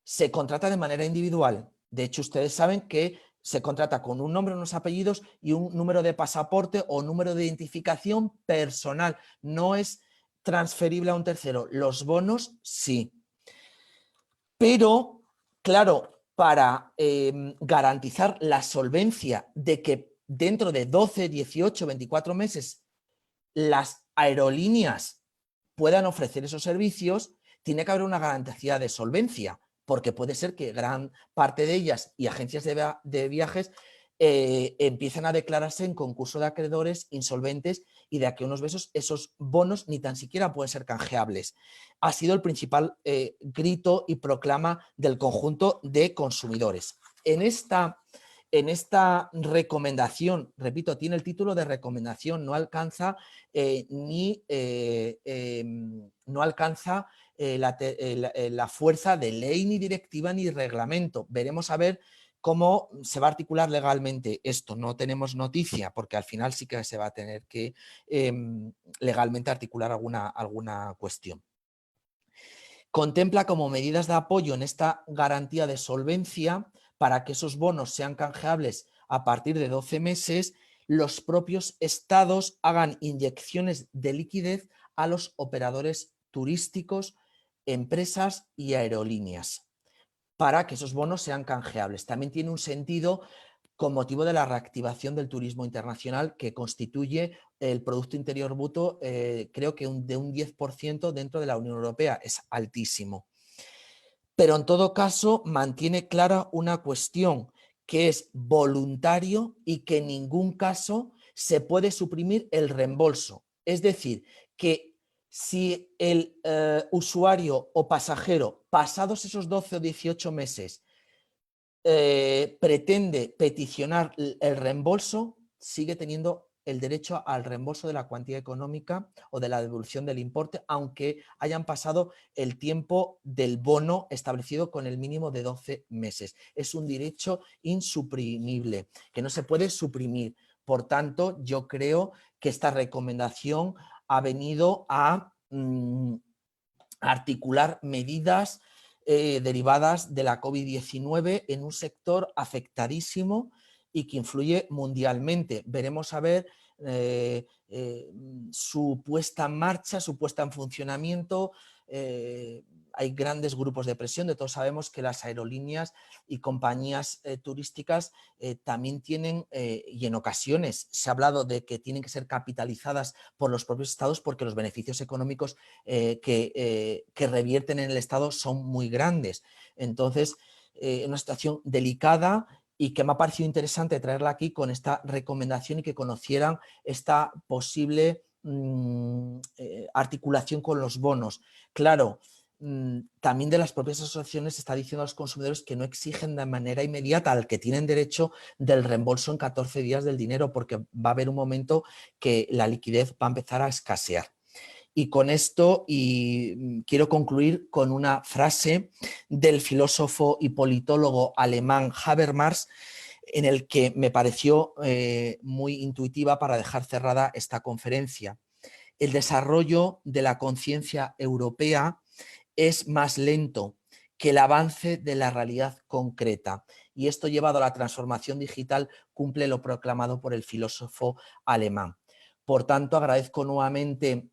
se contrata de manera individual. De hecho, ustedes saben que se contrata con un nombre, unos apellidos y un número de pasaporte o número de identificación personal. No es transferible a un tercero. Los bonos sí. Pero claro, para garantizar la solvencia de que dentro de 12, 18, 24 meses las aerolíneas puedan ofrecer esos servicios, tiene que haber una garantía de solvencia, porque puede ser que gran parte de ellas y agencias de viajes empiecen a declararse en concurso de acreedores insolventes y de aquí a unos meses esos bonos ni tan siquiera pueden ser canjeables. Ha sido el principal grito y proclama del conjunto de consumidores. En esta recomendación, repito, tiene el título de recomendación, no alcanza la fuerza de ley, ni directiva, ni reglamento. Veremos a ver cómo se va a articular legalmente esto. No tenemos noticia, porque al final sí que se va a tener que legalmente articular alguna cuestión. Contempla como medidas de apoyo en esta garantía de solvencia para que esos bonos sean canjeables a partir de 12 meses, los propios estados hagan inyecciones de liquidez a los operadores turísticos, empresas y aerolíneas para que esos bonos sean canjeables. También tiene un sentido con motivo de la reactivación del turismo internacional que constituye el Producto Interior Bruto, creo que de un 10% dentro de la Unión Europea, es altísimo. Pero en todo caso mantiene clara una cuestión, que es voluntario y que en ningún caso se puede suprimir el reembolso. Es decir, que si el usuario o pasajero, pasados esos 12 o 18 meses, pretende peticionar el reembolso, sigue teniendo el derecho al reembolso de la cuantía económica o de la devolución del importe, aunque hayan pasado el tiempo del bono establecido con el mínimo de 12 meses. Es un derecho insuprimible, que no se puede suprimir. Por tanto, yo creo que esta recomendación ha venido a articular medidas derivadas de la COVID-19 en un sector afectadísimo y que influye mundialmente. Veremos a ver su puesta en marcha, su puesta en funcionamiento. Hay grandes grupos de presión, de todos sabemos que las aerolíneas y compañías turísticas también tienen, y en ocasiones se ha hablado de que tienen que ser capitalizadas por los propios estados porque los beneficios económicos que revierten en el estado son muy grandes. Entonces, una situación delicada y que me ha parecido interesante traerla aquí con esta recomendación y que conocieran esta posible articulación con los bonos. Claro, también de las propias asociaciones se está diciendo a los consumidores que no exigen de manera inmediata al que tienen derecho del reembolso en 14 días del dinero, porque va a haber un momento que la liquidez va a empezar a escasear. Y con esto quiero concluir con una frase del filósofo y politólogo alemán Habermas, en el que me pareció muy intuitiva para dejar cerrada esta conferencia. El desarrollo de la conciencia europea es más lento que el avance de la realidad concreta. Y esto, llevado a la transformación digital, cumple lo proclamado por el filósofo alemán. Por tanto, agradezco nuevamente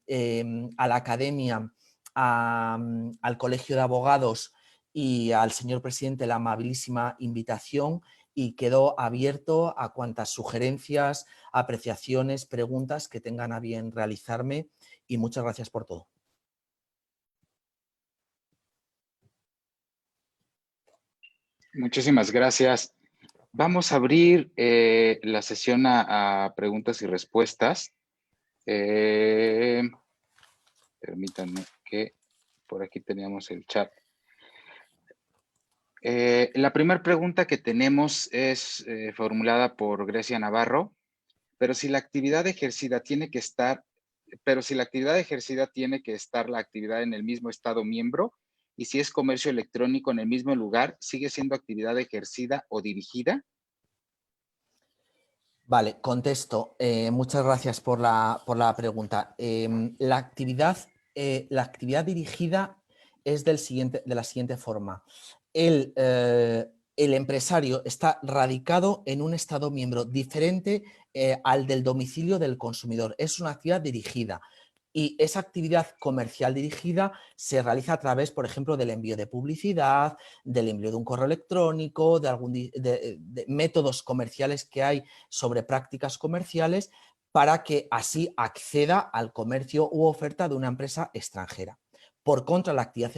a la Academia, al Colegio de Abogados y al señor presidente la amabilísima invitación y quedo abierto a cuantas sugerencias, apreciaciones, preguntas que tengan a bien realizarme y muchas gracias por todo. Muchísimas gracias. Vamos a abrir la sesión a preguntas y respuestas. Permítanme que por aquí teníamos el chat. La primera pregunta que tenemos es formulada por Grecia Navarro, pero si la actividad ejercida tiene que estar la actividad en el mismo estado miembro, y si es comercio electrónico en el mismo lugar, ¿sigue siendo actividad ejercida o dirigida? Vale, contesto. Muchas gracias por la pregunta. La actividad dirigida es de la siguiente forma. El empresario está radicado en un estado miembro diferente al del domicilio del consumidor. Es una actividad dirigida. Y esa actividad comercial dirigida se realiza a través, por ejemplo, del envío de publicidad, del envío de un correo electrónico, de métodos comerciales que hay sobre prácticas comerciales para que así acceda al comercio u oferta de una empresa extranjera. Por contra, la actividad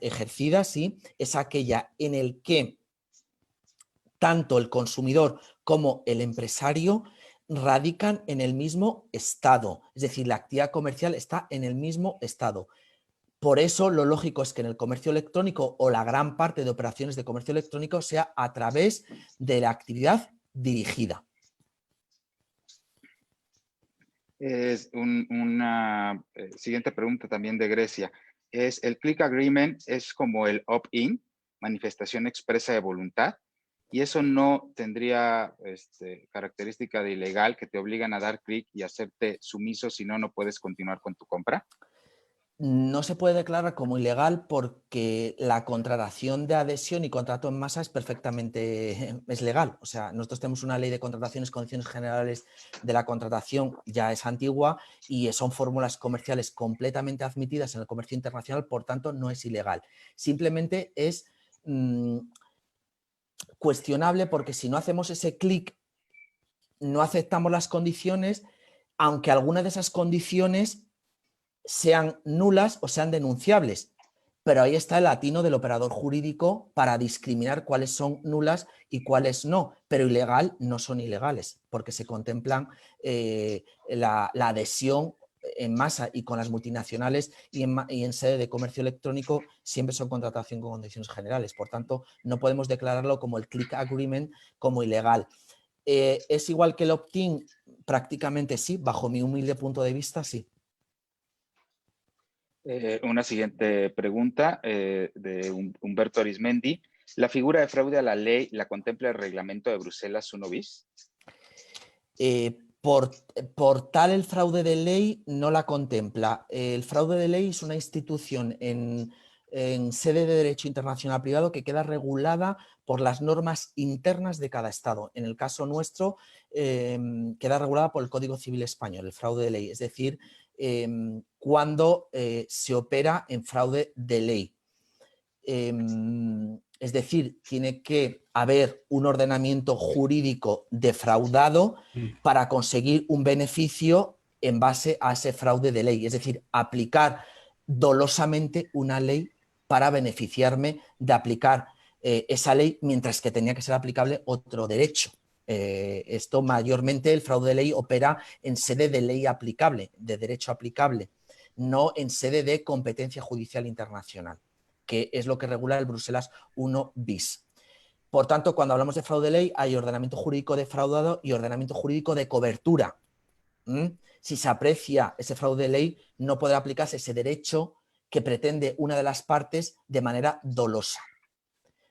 ejercida, sí, es aquella en el que tanto el consumidor como el empresario radican en el mismo estado, es decir, la actividad comercial está en el mismo estado. Por eso lo lógico es que en el comercio electrónico o la gran parte de operaciones de comercio electrónico sea a través de la actividad dirigida. Es una siguiente pregunta también de Grecia. ¿El click agreement es como el opt-in, manifestación expresa de voluntad? ¿Y eso no tendría característica de ilegal, que te obligan a dar clic y hacerte sumiso, si no, no puedes continuar con tu compra? No se puede declarar como ilegal porque la contratación de adhesión y contrato en masa es perfectamente legal. O sea, nosotros tenemos una ley de contrataciones, condiciones generales de la contratación, ya es antigua y son fórmulas comerciales completamente admitidas en el comercio internacional, por tanto no es ilegal. Simplemente es cuestionable porque si no hacemos ese clic, no aceptamos las condiciones, aunque algunas de esas condiciones sean nulas o sean denunciables. Pero ahí está el latino del operador jurídico para discriminar cuáles son nulas y cuáles no. Pero ilegal no son ilegales, porque se contemplan la adhesión en masa, y con las multinacionales y en sede de comercio electrónico siempre son contratación con condiciones generales. Por tanto, no podemos declararlo como el click agreement como ilegal. ¿Es igual que el opt-in? Prácticamente sí, bajo mi humilde punto de vista, sí. Una siguiente pregunta de Humberto Arismendi. ¿La figura de fraude a la ley la contempla el reglamento de Bruselas 1 bis? Por tal, el fraude de ley no la contempla. El fraude de ley es una institución en sede de derecho internacional privado que queda regulada por las normas internas de cada Estado. En el caso nuestro, queda regulada por el Código Civil Español, el fraude de ley, es decir, cuando se opera en fraude de ley. Es decir, tiene que haber un ordenamiento jurídico defraudado para conseguir un beneficio en base a ese fraude de ley. Es decir, aplicar dolosamente una ley para beneficiarme de aplicar esa ley mientras que tenía que ser aplicable otro derecho. Esto mayormente el fraude de ley opera en sede de ley aplicable, de derecho aplicable, no en sede de competencia judicial internacional, que es lo que regula el Bruselas 1 bis. Por tanto, cuando hablamos de fraude de ley, hay ordenamiento jurídico defraudado y ordenamiento jurídico de cobertura. Si se aprecia ese fraude de ley, no podrá aplicarse ese derecho que pretende una de las partes de manera dolosa.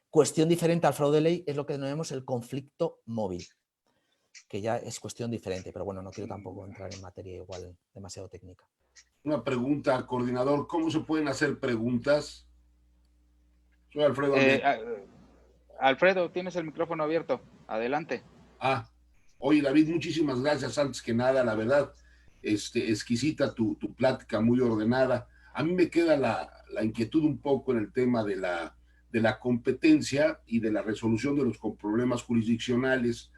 Cuestión diferente al fraude de ley es lo que denominamos el conflicto móvil, que ya es cuestión diferente, pero bueno, no quiero tampoco entrar en materia igual demasiado técnica. Una pregunta, coordinador, ¿cómo se pueden hacer preguntas? Soy Alfredo. Alfredo, tienes el micrófono abierto. Adelante. Oye, David, muchísimas gracias. Antes que nada, la verdad, exquisita tu plática, muy ordenada. A mí me queda la inquietud un poco en el tema de la competencia y de la resolución de los problemas jurisdiccionales.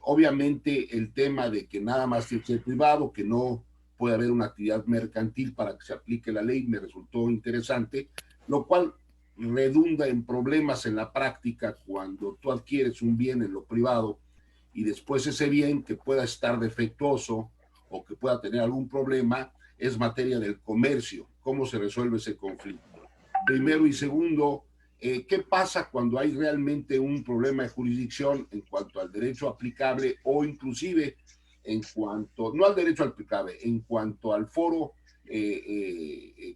Obviamente, el tema de que nada más tiene que ser privado, que no puede haber una actividad mercantil para que se aplique la ley, me resultó interesante, lo cual redunda en problemas en la práctica cuando tú adquieres un bien en lo privado y después ese bien que pueda estar defectuoso o que pueda tener algún problema es materia del comercio. ¿Cómo se resuelve ese conflicto? Primero y segundo, ¿qué pasa cuando hay realmente un problema de jurisdicción en cuanto al derecho aplicable o inclusive en cuanto, no al derecho aplicable, en cuanto al foro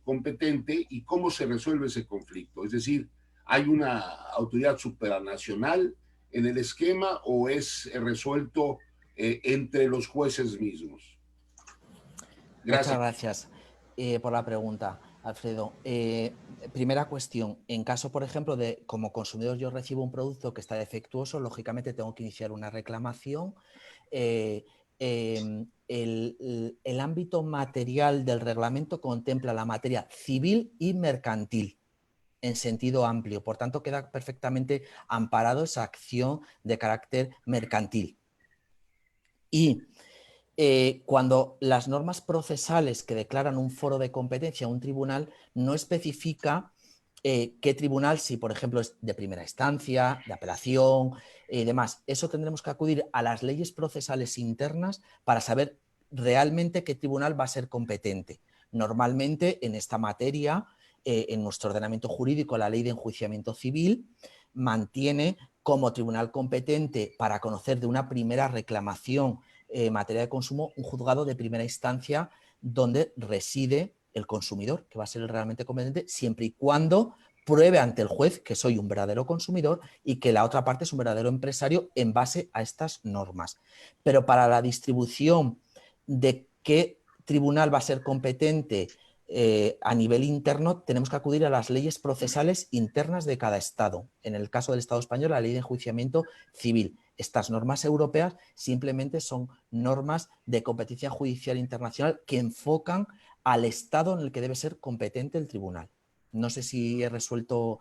competente y cómo se resuelve ese conflicto? Es decir, ¿hay una autoridad supranacional en el esquema o es resuelto entre los jueces mismos? Gracias. Muchas gracias por la pregunta, Alfredo. Primera cuestión, en caso, por ejemplo, de como consumidor yo recibo un producto que está defectuoso, lógicamente tengo que iniciar una reclamación. El ámbito material del reglamento contempla la materia civil y mercantil en sentido amplio. Por tanto, queda perfectamente amparado esa acción de carácter mercantil. Y cuando las normas procesales que declaran un foro de competencia, un tribunal, no especifica qué tribunal, si por ejemplo es de primera instancia, de apelación y demás. Eso tendremos que acudir a las leyes procesales internas para saber realmente qué tribunal va a ser competente. Normalmente en esta materia, en nuestro ordenamiento jurídico, la ley de enjuiciamiento civil mantiene como tribunal competente para conocer de una primera reclamación en materia de consumo un juzgado de primera instancia donde reside el consumidor, que va a ser el realmente competente, siempre y cuando pruebe ante el juez que soy un verdadero consumidor y que la otra parte es un verdadero empresario en base a estas normas. Pero para la distribución de qué tribunal va a ser competente a nivel interno, tenemos que acudir a las leyes procesales internas de cada Estado. En el caso del Estado español, la ley de enjuiciamiento civil. Estas normas europeas simplemente son normas de competencia judicial internacional que enfocan al Estado en el que debe ser competente el tribunal. No sé si he resuelto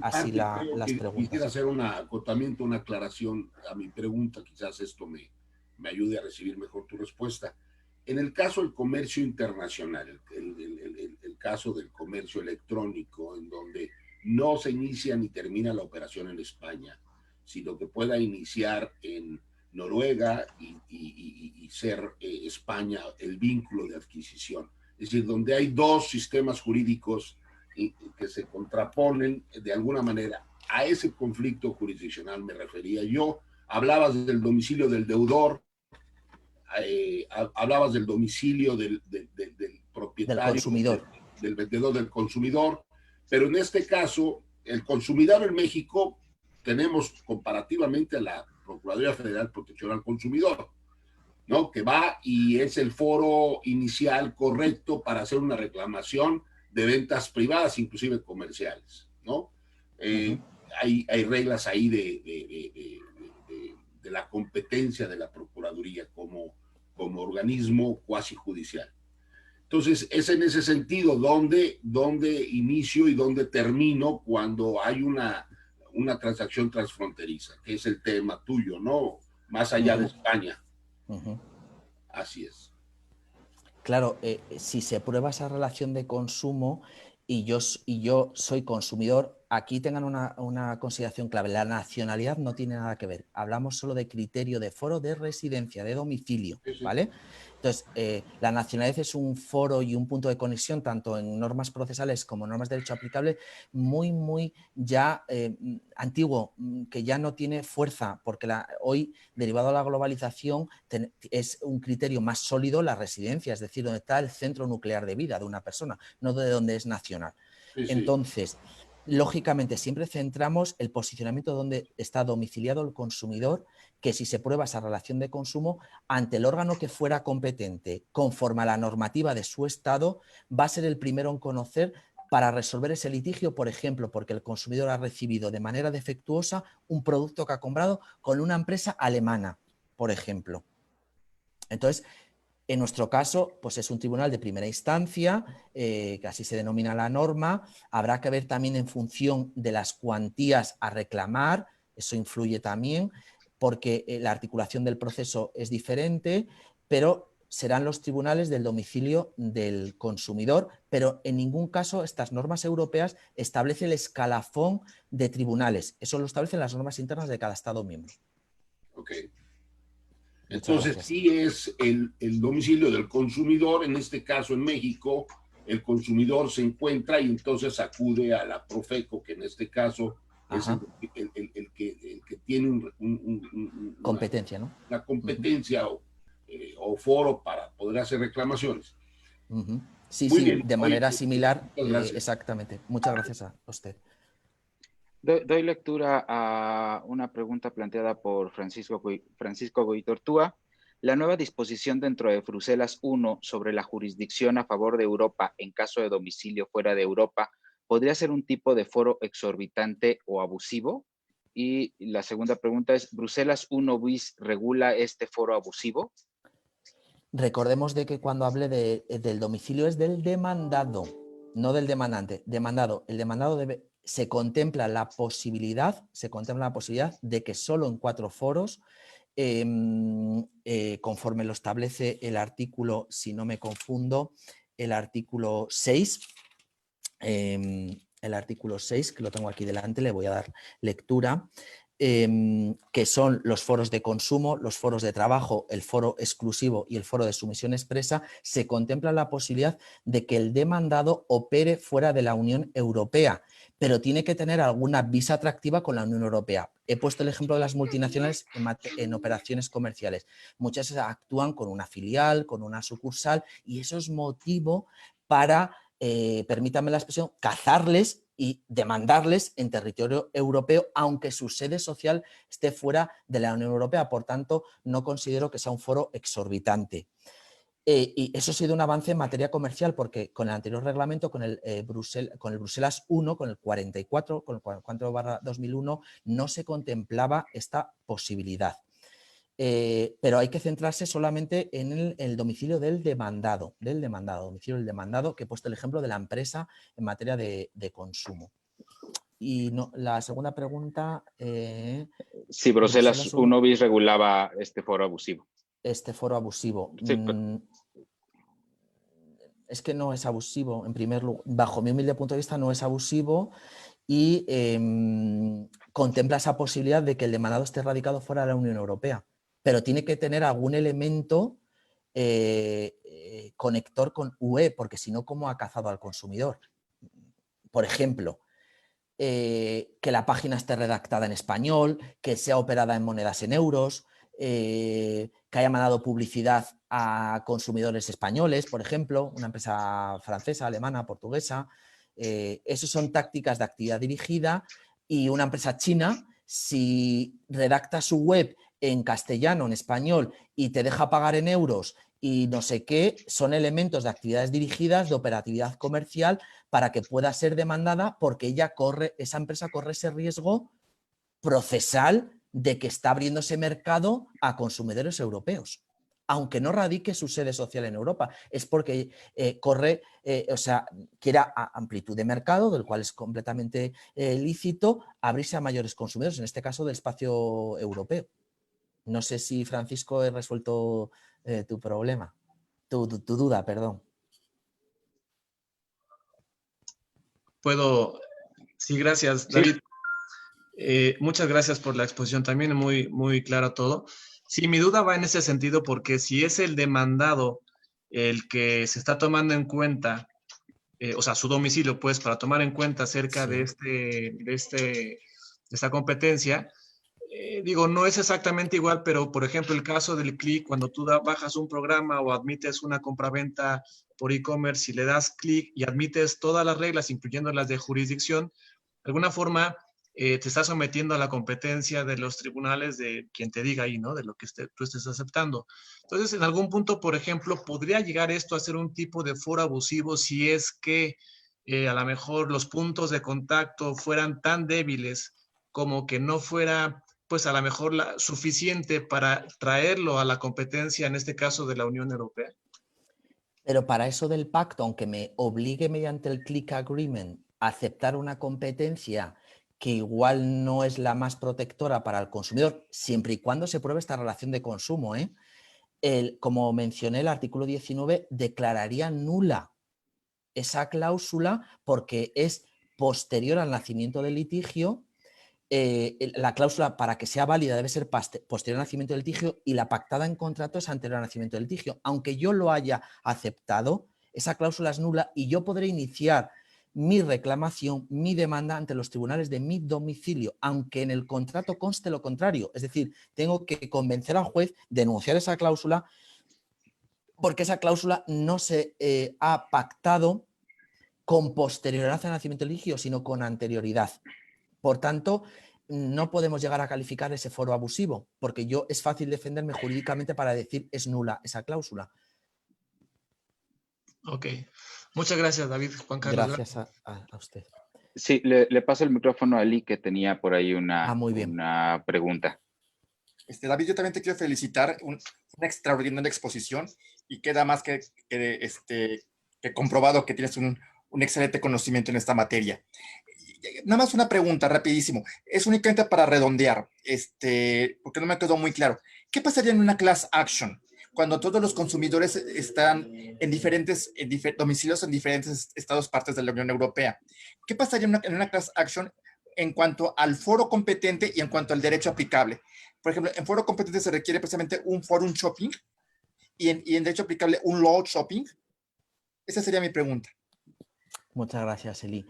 así las preguntas. Quisiera hacer un acotamiento, una aclaración a mi pregunta, quizás esto me ayude a recibir mejor tu respuesta. En el caso del comercio internacional, el caso del comercio electrónico, en donde no se inicia ni termina la operación en España, sino que pueda iniciar en Noruega y ser España el vínculo de adquisición. Es decir, donde hay dos sistemas jurídicos que se contraponen de alguna manera. A ese conflicto jurisdiccional me refería yo. Hablabas del domicilio del deudor, hablabas del domicilio del propietario, del consumidor, del vendedor, del consumidor, pero en este caso, el consumidor en México tenemos comparativamente a la Procuraduría Federal de Protección al Consumidor, ¿no? Que va y es el foro inicial correcto para hacer una reclamación de ventas privadas, inclusive comerciales, ¿no? Hay reglas ahí de la competencia de la Procuraduría como organismo cuasi judicial. Entonces, es en ese sentido donde inicio y donde termino cuando hay una transacción transfronteriza, que es el tema tuyo, ¿no? Más allá de España. Así es. Claro, si se prueba esa relación de consumo y yo soy consumidor, aquí tengan una consideración clave. La nacionalidad no tiene nada que ver. Hablamos solo de criterio de foro de residencia, de domicilio, ¿vale? Entonces, la nacionalidad es un foro y un punto de conexión, tanto en normas procesales como en normas de derecho aplicable, muy ya antiguo, que ya no tiene fuerza, porque hoy, derivado de la globalización, es un criterio más sólido la residencia, es decir, donde está el centro nuclear de vida de una persona, no de donde es nacional. Entonces, lógicamente, siempre centramos el posicionamiento donde está domiciliado el consumidor, que si se prueba esa relación de consumo ante el órgano que fuera competente, conforme a la normativa de su estado, va a ser el primero en conocer para resolver ese litigio, por ejemplo, porque el consumidor ha recibido de manera defectuosa un producto que ha comprado con una empresa alemana, por ejemplo. Entonces, en nuestro caso, pues es un tribunal de primera instancia, que así se denomina la norma. Habrá que ver también en función de las cuantías a reclamar, eso influye también, porque la articulación del proceso es diferente, pero serán los tribunales del domicilio del consumidor, pero en ningún caso estas normas europeas establecen el escalafón de tribunales. Eso lo establecen las normas internas de cada Estado miembro. Ok. Entonces, sí es el domicilio del consumidor, en este caso en México, el consumidor se encuentra y entonces acude a la Profeco, que en este caso es el que tiene competencia, ¿no? Una competencia o foro para poder hacer reclamaciones. Sí, bien. De manera similar, exactamente. Muchas gracias a usted. Doy lectura a una pregunta planteada por Francisco Goitortúa. La nueva disposición dentro de Bruselas I sobre la jurisdicción a favor de Europa en caso de domicilio fuera de Europa, ¿podría ser un tipo de foro exorbitante o abusivo? Y la segunda pregunta es, ¿Bruselas I bis regula este foro abusivo? Recordemos de que cuando hable del domicilio es del demandado, no del demandante. Demandado. El demandado se contempla la posibilidad de que solo en 4 foros, conforme lo establece el artículo, si no me confundo, el artículo 6, que lo tengo aquí delante, le voy a dar lectura, que son los foros de consumo, los foros de trabajo, el foro exclusivo y el foro de sumisión expresa. Se contempla la posibilidad de que el demandado opere fuera de la Unión Europea, pero tiene que tener alguna visa atractiva con la Unión Europea. He puesto el ejemplo de las multinacionales en operaciones comerciales. Muchas actúan con una filial, con una sucursal, y eso es motivo para, permítanme la expresión, cazarles y demandarles en territorio europeo, aunque su sede social esté fuera de la Unión Europea. Por tanto, no considero que sea un foro exorbitante. Y eso ha sido un avance en materia comercial, porque con el anterior reglamento, con el Bruselas I, con el 44, con el 44/2001, no se contemplaba esta posibilidad. Pero hay que centrarse solamente en el domicilio del demandado, domicilio del demandado, que he puesto el ejemplo de la empresa en materia de consumo. Y la segunda pregunta... si Bruselas I bis regulaba este foro abusivo. Este foro abusivo. Sí, es que no es abusivo, en primer lugar, bajo mi humilde punto de vista no es abusivo, y contempla esa posibilidad de que el demandado esté radicado fuera de la Unión Europea, pero tiene que tener algún elemento conector con UE, porque si no, ¿cómo ha cazado al consumidor? Por ejemplo, que la página esté redactada en español, que sea operada en monedas en euros, que haya mandado publicidad a consumidores españoles, por ejemplo, una empresa francesa, alemana, portuguesa. Esas son tácticas de actividad dirigida. Y una empresa china, si redacta su web en castellano, en español, y te deja pagar en euros y no sé qué son elementos de actividades dirigidas, de operatividad comercial, para que pueda ser demandada porque esa empresa corre ese riesgo procesal de que está abriéndose mercado a consumidores europeos, aunque no radique su sede social en Europa. Es porque quiere amplitud de mercado, del cual es completamente lícito abrirse a mayores consumidores, en este caso del espacio europeo. No sé si, Francisco, he resuelto tu problema, tu duda, perdón. Sí, gracias, Sí. David. Muchas gracias por la exposición, también muy, muy claro todo. Sí, mi duda va en ese sentido porque si es el demandado el que se está tomando en cuenta, o sea, su domicilio, pues, para tomar en cuenta acerca Sí. de esta competencia, digo, no es exactamente igual, pero por ejemplo, el caso del clic, cuando tú bajas un programa o admites una compraventa por e-commerce y le das clic y admites todas las reglas, incluyendo las de jurisdicción, de alguna forma te estás sometiendo a la competencia de los tribunales de quien te diga ahí, ¿no? De lo que tú estés aceptando. Entonces, en algún punto, por ejemplo, podría llegar esto a ser un tipo de foro abusivo si es que a lo mejor los puntos de contacto fueran tan débiles como que no fuera pues a lo mejor suficiente para traerlo a la competencia, en este caso de la Unión Europea. Pero para eso del pacto, aunque me obligue mediante el click agreement a aceptar una competencia que igual no es la más protectora para el consumidor, siempre y cuando se pruebe esta relación de consumo, como mencioné, el artículo 19 declararía nula esa cláusula porque es posterior al nacimiento del litigio. La cláusula, para que sea válida, debe ser posterior al nacimiento del litigio y la pactada en contrato es anterior al nacimiento del litigio. Aunque yo lo haya aceptado, esa cláusula es nula y yo podré iniciar mi reclamación, mi demanda ante los tribunales de mi domicilio, aunque en el contrato conste lo contrario. Es decir, tengo que convencer al juez, denunciar esa cláusula, porque esa cláusula no se ha pactado con posterioridad al nacimiento del litigio, sino con anterioridad. Por tanto, no podemos llegar a calificar ese foro abusivo, porque es fácil defenderme jurídicamente para decir es nula esa cláusula. Ok. Muchas gracias, David. Juan Carlos. Gracias a usted. Sí, le paso el micrófono a Ali, que tenía por ahí una pregunta. David, yo también te quiero felicitar, una extraordinaria exposición y queda más que comprobado que tienes un excelente conocimiento en esta materia. Nada más una pregunta, rapidísimo. Es únicamente para redondear, porque no me quedó muy claro. ¿Qué pasaría en una class action cuando todos los consumidores están en diferentes domicilios en diferentes estados, partes de la Unión Europea? ¿Qué pasaría en una class action en cuanto al foro competente y en cuanto al derecho aplicable? Por ejemplo, en foro competente se requiere precisamente un forum shopping y en derecho aplicable un law shopping. Esa sería mi pregunta. Muchas gracias, Eli.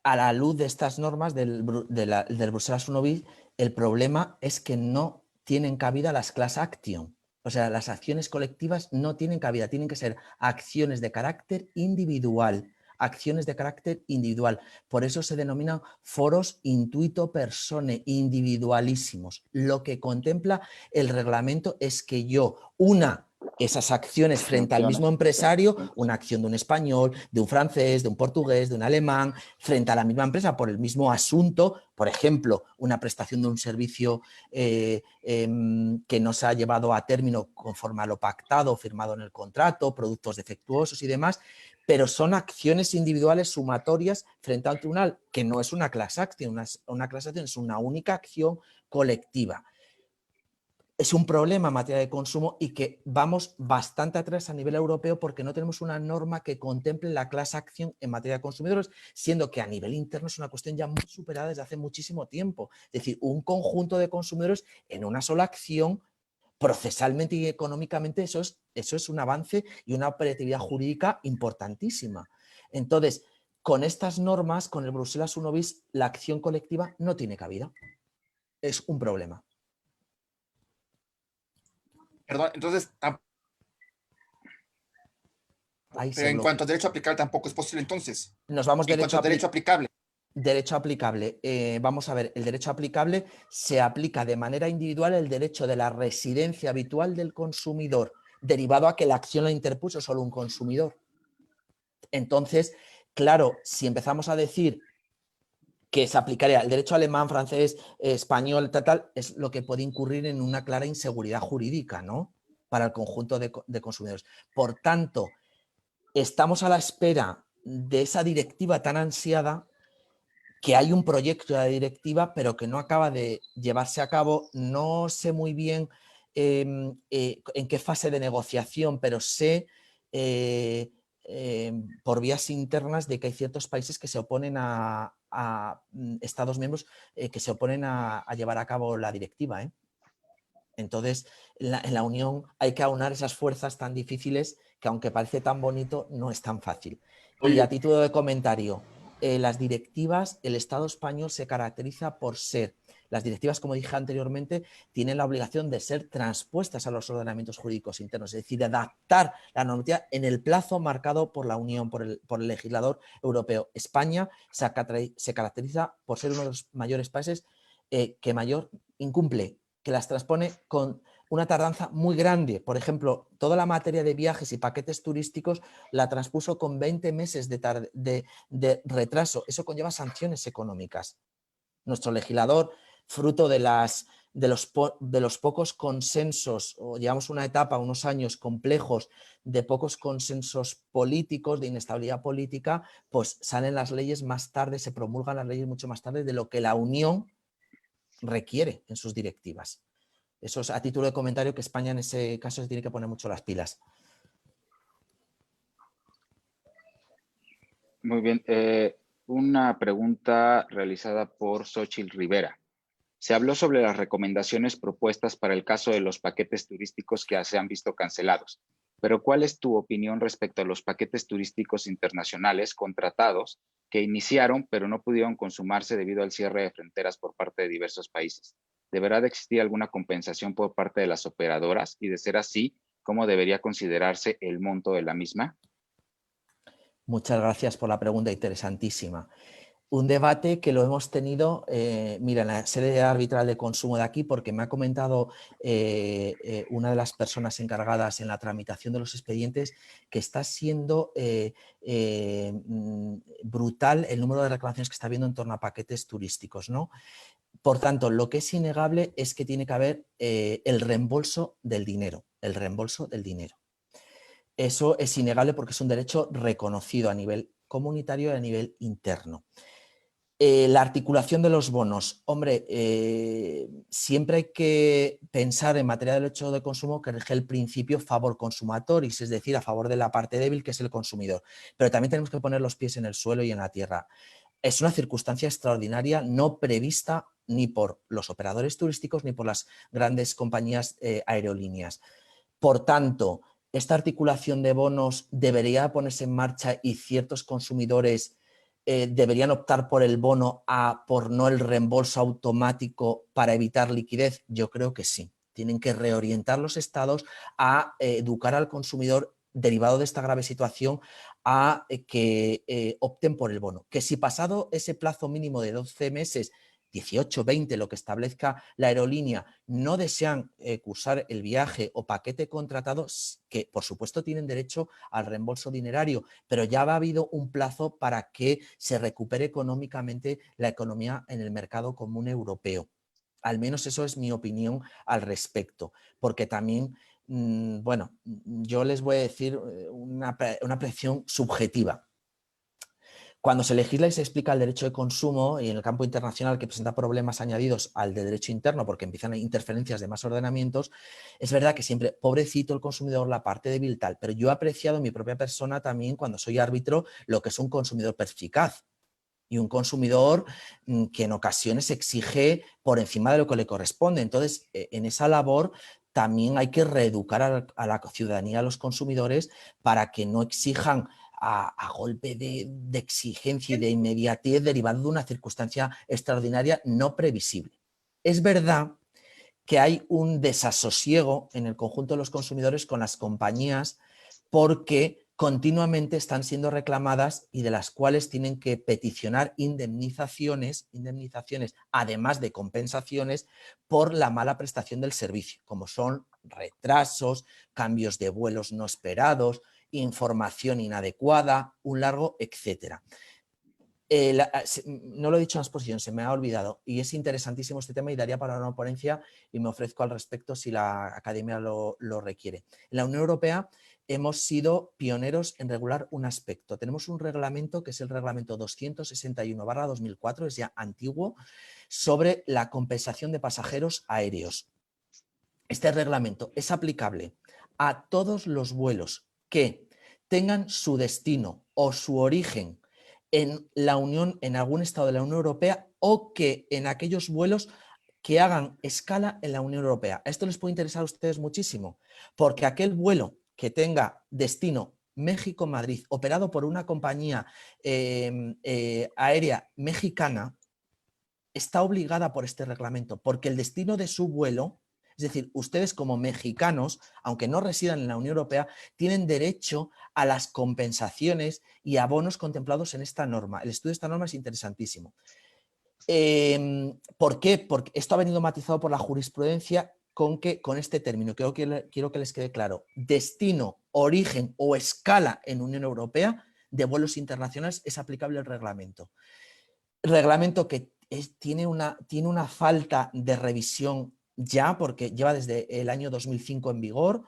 A la luz de estas normas del Bruselas 1 bis, el problema es que no tienen cabida las class action. O sea, las acciones colectivas no tienen cabida, tienen que ser acciones de carácter individual. Acciones de carácter individual. Por eso se denominan foros intuito persone, individualísimos. Lo que contempla el reglamento es que yo esas acciones frente al mismo empresario, una acción de un español, de un francés, de un portugués, de un alemán, frente a la misma empresa por el mismo asunto, por ejemplo, una prestación de un servicio que no se ha llevado a término conforme a lo pactado o firmado en el contrato, productos defectuosos y demás, pero son acciones individuales sumatorias frente a un tribunal, que no es una class action, una class action es una única acción colectiva. Es un problema en materia de consumo y que vamos bastante atrás a nivel europeo porque no tenemos una norma que contemple la class action en materia de consumidores, siendo que a nivel interno es una cuestión ya muy superada desde hace muchísimo tiempo. Es decir, un conjunto de consumidores en una sola acción, procesalmente y económicamente, eso es un avance y una operatividad jurídica importantísima. Entonces, con estas normas, con el Bruselas 1 bis, la acción colectiva no tiene cabida. Es un problema. Perdón, entonces, pero en cuanto a derecho aplicable tampoco es posible entonces. Nos vamos en cuanto a derecho aplicable. Derecho aplicable. Vamos a ver, el derecho aplicable se aplica de manera individual el derecho de la residencia habitual del consumidor, derivado a que la acción la interpuso solo un consumidor. Entonces, claro, si empezamos a decir que se aplicaría el derecho alemán, francés, español, tal, es lo que puede incurrir en una clara inseguridad jurídica, ¿no? Para el conjunto de consumidores. Por tanto, estamos a la espera de esa directiva tan ansiada, que hay un proyecto de directiva, pero que no acaba de llevarse a cabo. No sé muy bien en qué fase de negociación, pero sé por vías internas de que hay ciertos países que se oponen a Estados miembros que se oponen a llevar a cabo la directiva, ¿eh? Entonces, en la Unión hay que aunar esas fuerzas tan difíciles que, aunque parece tan bonito, no es tan fácil. Oye. Y a título de comentario, las directivas, el Estado español se caracteriza por ser, las directivas, como dije anteriormente, tienen la obligación de ser transpuestas a los ordenamientos jurídicos internos, es decir, adaptar la normativa en el plazo marcado por la Unión, por el legislador europeo. España se caracteriza por ser uno de los mayores países que mayor incumple, que las transpone con una tardanza muy grande. Por ejemplo, toda la materia de viajes y paquetes turísticos la transpuso con 20 meses de retraso. Eso conlleva sanciones económicas. Nuestro legislador, fruto de los pocos consensos, o llevamos una etapa, unos años complejos de pocos consensos políticos, de inestabilidad política, pues salen las leyes más tarde, se promulgan las leyes mucho más tarde de lo que la Unión requiere en sus directivas. Eso es a título de comentario, que España en ese caso se tiene que poner mucho las pilas. Muy bien. Una pregunta realizada por Xochitl Rivera. Se habló sobre las recomendaciones propuestas para el caso de los paquetes turísticos que se han visto cancelados, pero ¿cuál es tu opinión respecto a los paquetes turísticos internacionales contratados que iniciaron pero no pudieron consumarse debido al cierre de fronteras por parte de diversos países? ¿Deberá de existir alguna compensación por parte de las operadoras? Y de ser así, ¿cómo debería considerarse el monto de la misma? Muchas gracias por la pregunta, interesantísima. Un debate que lo hemos tenido, mira, en la sede arbitral de consumo de aquí, porque me ha comentado una de las personas encargadas en la tramitación de los expedientes que está siendo brutal el número de reclamaciones que está habiendo en torno a paquetes turísticos, ¿no? Por tanto, lo que es innegable es que tiene que haber el reembolso del dinero, el reembolso del dinero. Eso es innegable porque es un derecho reconocido a nivel comunitario y a nivel interno. La articulación de los bonos. Hombre, siempre hay que pensar en materia de derecho de consumo que rige el principio favor consumatoris, es decir, a favor de la parte débil que es el consumidor. Pero también tenemos que poner los pies en el suelo y en la tierra. Es una circunstancia extraordinaria no prevista ni por los operadores turísticos ni por las grandes compañías aerolíneas. Por tanto, esta articulación de bonos debería ponerse en marcha y ciertos consumidores deberían optar por el bono por no el reembolso automático para evitar liquidez. Yo creo que sí. Tienen que reorientar los estados a educar al consumidor derivado de esta grave situación a que opten por el bono. Que si pasado ese plazo mínimo de 12 meses, 18, 20, lo que establezca la aerolínea, no desean cursar el viaje o paquete contratado, que por supuesto tienen derecho al reembolso dinerario, pero ya ha habido un plazo para que se recupere económicamente la economía en el mercado común europeo. Al menos eso es mi opinión al respecto, porque también, bueno, yo les voy a decir una apreciación subjetiva. Cuando se legisla y se explica el derecho de consumo y en el campo internacional que presenta problemas añadidos al de derecho interno porque empiezan interferencias de más ordenamientos, es verdad que siempre, pobrecito el consumidor, la parte débil tal, pero yo he apreciado en mi propia persona también cuando soy árbitro lo que es un consumidor perspicaz y un consumidor que en ocasiones exige por encima de lo que le corresponde. Entonces, en esa labor también hay que reeducar a la ciudadanía, a los consumidores, para que no exijan a golpe de exigencia y de inmediatez derivado de una circunstancia extraordinaria no previsible. Es verdad que hay un desasosiego en el conjunto de los consumidores con las compañías porque continuamente están siendo reclamadas y de las cuales tienen que peticionar indemnizaciones, además de compensaciones por la mala prestación del servicio, como son retrasos, cambios de vuelos no esperados, información inadecuada, un largo etcétera. No lo he dicho en la exposición, se me ha olvidado, y es interesantísimo este tema y daría para una ponencia y me ofrezco al respecto si la academia lo requiere. En la Unión Europea hemos sido pioneros en regular un aspecto. Tenemos un reglamento que es el reglamento 261/2004, es ya antiguo, sobre la compensación de pasajeros aéreos. Este reglamento es aplicable a todos los vuelos que tengan su destino o su origen en la Unión, en algún estado de la Unión Europea, o que en aquellos vuelos que hagan escala en la Unión Europea. Esto les puede interesar a ustedes muchísimo, porque aquel vuelo que tenga destino México-Madrid, operado por una compañía aérea mexicana, está obligada por este reglamento, porque el destino de su vuelo, es decir, ustedes como mexicanos, aunque no residan en la Unión Europea, tienen derecho a las compensaciones y abonos contemplados en esta norma. El estudio de esta norma es interesantísimo. ¿Por qué? Porque esto ha venido matizado por la jurisprudencia con este término. Quiero que les quede claro. Destino, origen o escala en Unión Europea de vuelos internacionales es aplicable el reglamento. Reglamento que tiene una falta de revisión ya, porque lleva desde el año 2005 en vigor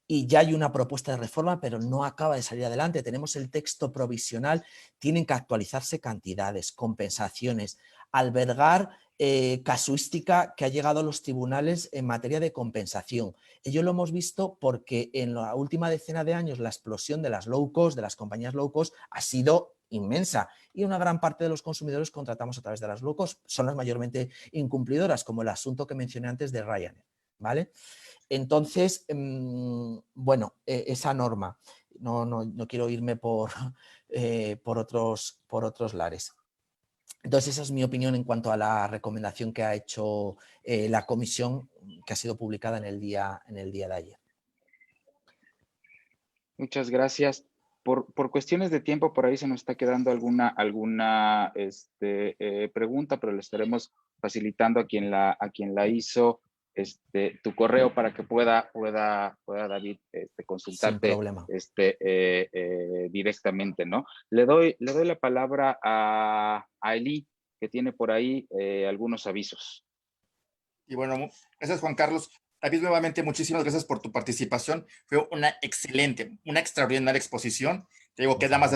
y ya hay una propuesta de reforma, pero no acaba de salir adelante. Tenemos el texto provisional, tienen que actualizarse cantidades, compensaciones, albergar casuística que ha llegado a los tribunales en materia de compensación. Ello lo hemos visto porque en la última decena de años la explosión de las low cost, de las compañías low cost, ha sido inmensa y una gran parte de los consumidores contratamos a través de las low cost. Son las mayormente incumplidoras, como el asunto que mencioné antes de Ryanair, ¿vale? Entonces, bueno, esa norma, no quiero irme por otros lares. Entonces, esa es mi opinión en cuanto a la recomendación que ha hecho la comisión, que ha sido publicada en el día de ayer. Muchas gracias. Por cuestiones de tiempo, por ahí se nos está quedando alguna pregunta, pero le estaremos facilitando a quien la hizo tu correo para que pueda David consultarte Sin problema. directamente, ¿no? Le doy la palabra a Eli, que tiene por ahí algunos avisos. Y bueno, gracias Juan Carlos. David, nuevamente muchísimas gracias por tu participación. Fue una excelente, una extraordinaria exposición. Te digo, queda más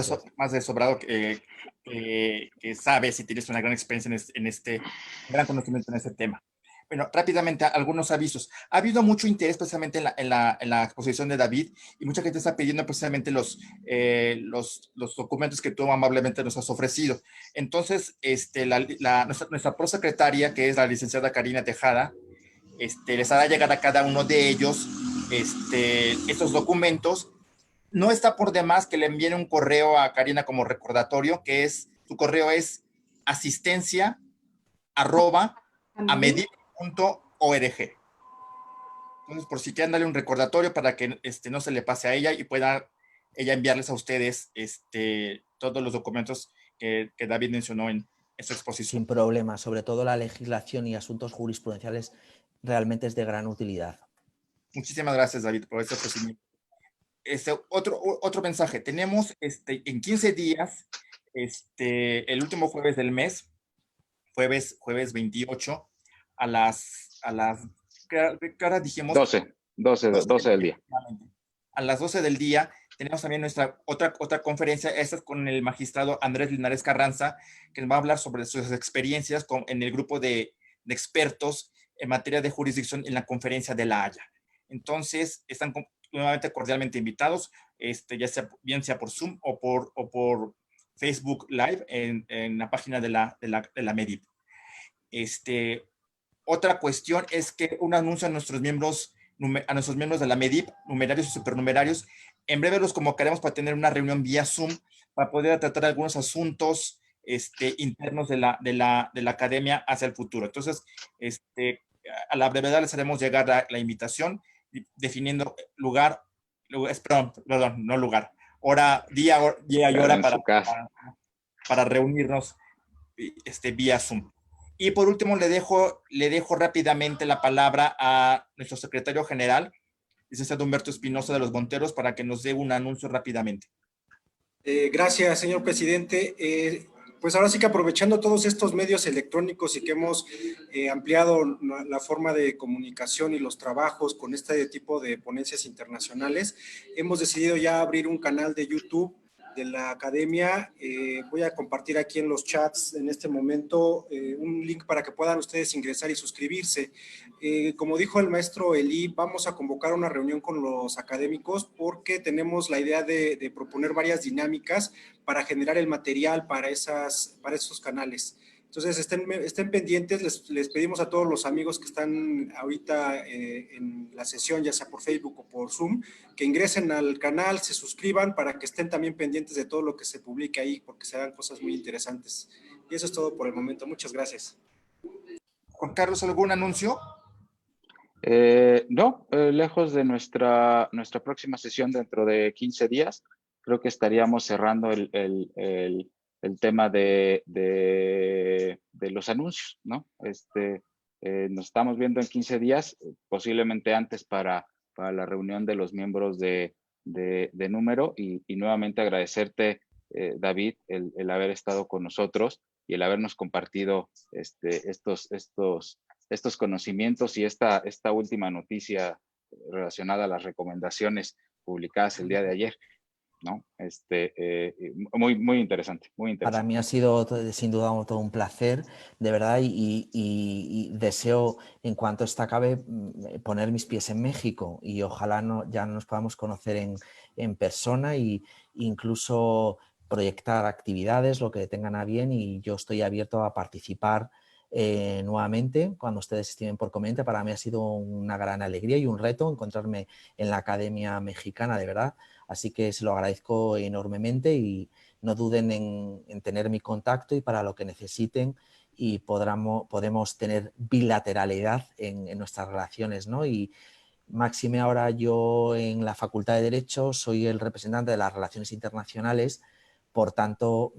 de sobrado que sabes y tienes una gran experiencia en este gran conocimiento en este tema. Bueno, rápidamente, algunos avisos. Ha habido mucho interés precisamente en la exposición de David y mucha gente está pidiendo precisamente los documentos que tú amablemente nos has ofrecido. Entonces, nuestra prosecretaria, que es la licenciada Karina Tejada, les hará llegar a cada uno de ellos estos documentos. No está por demás que le envíen un correo a Karina como recordatorio, su correo es asistencia@amedip.org. Entonces, por si quieren darle un recordatorio para que no se le pase a ella y pueda ella enviarles a ustedes todos los documentos que David mencionó en esta exposición. Sin problema, sobre todo la legislación y asuntos jurisprudenciales realmente es de gran utilidad. Muchísimas gracias, David, por este ofrecimiento. Otro mensaje. Tenemos en 15 días, el último jueves del mes, jueves 28, a las ¿qué hora dijimos? 12 del día. A las 12 del día tenemos también nuestra otra conferencia, esta es con el magistrado Andrés Linares Carranza, que nos va a hablar sobre sus experiencias en el grupo de expertos en materia de jurisdicción en la conferencia de La Haya. Entonces, están nuevamente cordialmente invitados, bien sea por Zoom o por Facebook Live en la página de la MEDIP. Otra cuestión es que un anuncio a nuestros miembros de la MEDIP, numerarios y supernumerarios, en breve los convocaremos para tener una reunión vía Zoom para poder tratar algunos asuntos internos de la academia hacia el futuro. Entonces, a la brevedad les haremos llegar la invitación definiendo día y Claro, hora en su casa. para reunirnos vía Zoom. Y por último, le dejo rápidamente la palabra a nuestro secretario general, licenciado Humberto Espinosa de los Monteros, para que nos dé un anuncio rápidamente. Gracias, señor presidente. Pues ahora sí que aprovechando todos estos medios electrónicos y que hemos ampliado la forma de comunicación y los trabajos con este tipo de ponencias internacionales, hemos decidido ya abrir un canal de YouTube de la academia. Voy a compartir aquí en los chats en este momento un link para que puedan ustedes ingresar y suscribirse. Como dijo el maestro Eli, vamos a convocar una reunión con los académicos porque tenemos la idea de proponer varias dinámicas para generar el material para esos canales. Entonces, estén pendientes, les pedimos a todos los amigos que están ahorita en la sesión, ya sea por Facebook o por Zoom, que ingresen al canal, se suscriban para que estén también pendientes de todo lo que se publique ahí, porque serán cosas muy interesantes. Y eso es todo por el momento. Muchas gracias. Juan Carlos, ¿algún anuncio? No, lejos de nuestra próxima sesión dentro de 15 días, creo que estaríamos cerrando el tema de los anuncios, ¿no? Nos estamos viendo en 15 días, posiblemente antes para la reunión de los miembros de Número, y nuevamente agradecerte, David, el haber estado con nosotros y el habernos compartido estos conocimientos y esta última noticia relacionada a las recomendaciones publicadas el día de ayer, ¿no? Muy interesante, muy interesante. Para mí ha sido sin duda todo un placer, de verdad, y deseo, en cuanto esto acabe, poner mis pies en México y ojalá ya nos podamos conocer en persona e incluso proyectar actividades, lo que tengan a bien, y yo estoy abierto a participar nuevamente cuando ustedes estimen por conveniente. Para mí ha sido una gran alegría y un reto encontrarme en la Academia Mexicana, de verdad, así que se lo agradezco enormemente y no duden en tener mi contacto y para lo que necesiten, y podemos tener bilateralidad en nuestras relaciones, ¿no? Y máxime ahora yo en la Facultad de Derecho soy el representante de las relaciones internacionales, por tanto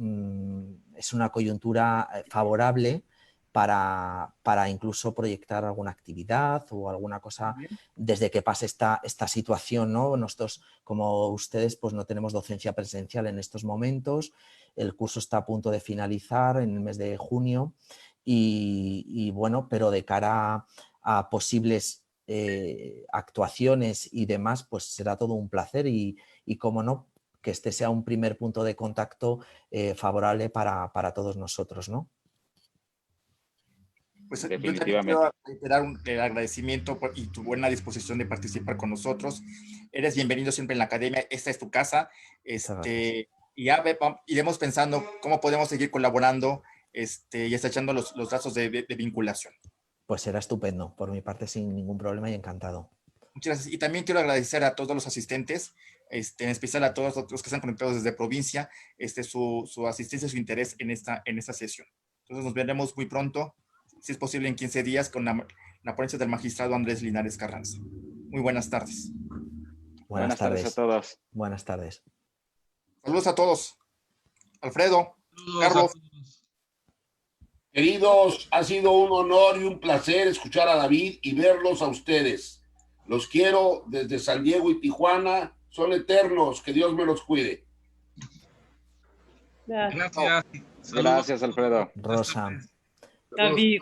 es una coyuntura favorable para incluso proyectar alguna actividad o alguna cosa desde que pase esta situación, ¿no? Nosotros, como ustedes, pues no tenemos docencia presencial en estos momentos, el curso está a punto de finalizar en el mes de junio y bueno, pero de cara a posibles actuaciones y demás, pues será todo un placer y como no, que este sea un primer punto de contacto favorable para todos nosotros, ¿no? Pues yo también quiero reiterar el agradecimiento y tu buena disposición de participar con nosotros. Eres bienvenido siempre en la academia, esta es tu casa. Y ya iremos pensando cómo podemos seguir colaborando y estrechando los lazos de vinculación. Pues será estupendo, por mi parte sin ningún problema y encantado. Muchas gracias. Y también quiero agradecer a todos los asistentes, en especial a todos los que están conectados desde provincia, su asistencia y su interés en esta sesión. Entonces nos veremos muy pronto, si es posible en 15 días, con la ponencia del magistrado Andrés Linares Carranza. Muy buenas tardes. Buenas tardes a todos. Buenas tardes. Saludos a todos. Alfredo, Saludos, Carlos. Queridos, ha sido un honor y un placer escuchar a David y verlos a ustedes. Los quiero desde San Diego y Tijuana. Son eternos. Que Dios me los cuide. Gracias. Gracias, Alfredo. Rosa. David,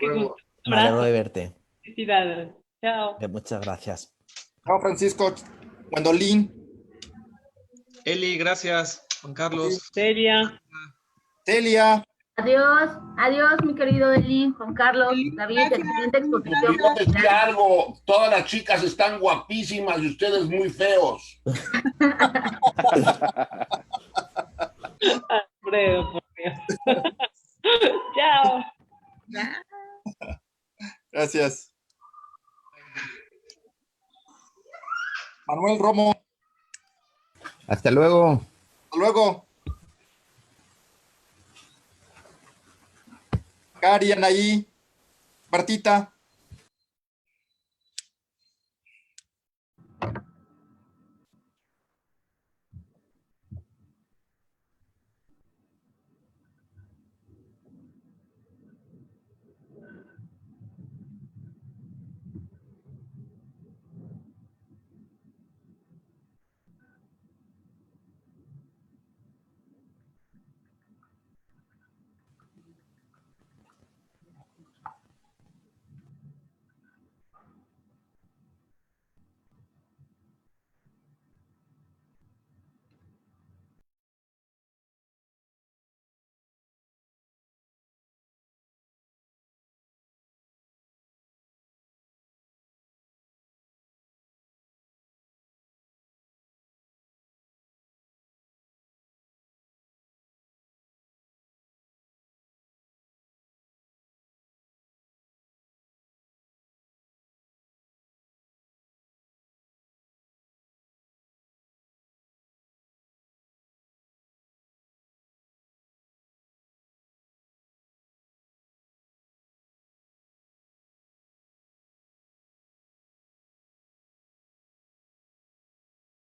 qué gusto. Me alegro de verte. Felicidades. Chao. Muchas gracias. Chao, Francisco. Gwendolyn. Eli, gracias. Juan Carlos. Celia. Celia. Adiós, mi querido Eli, Juan Carlos, David, excelente exposición. Quiero decir algo, todas las chicas están guapísimas y ustedes muy feos. Alfredo, por Dios. Chao. Gracias. Manuel Romo. Hasta luego. Hasta luego. Cari, Anaí, Martita.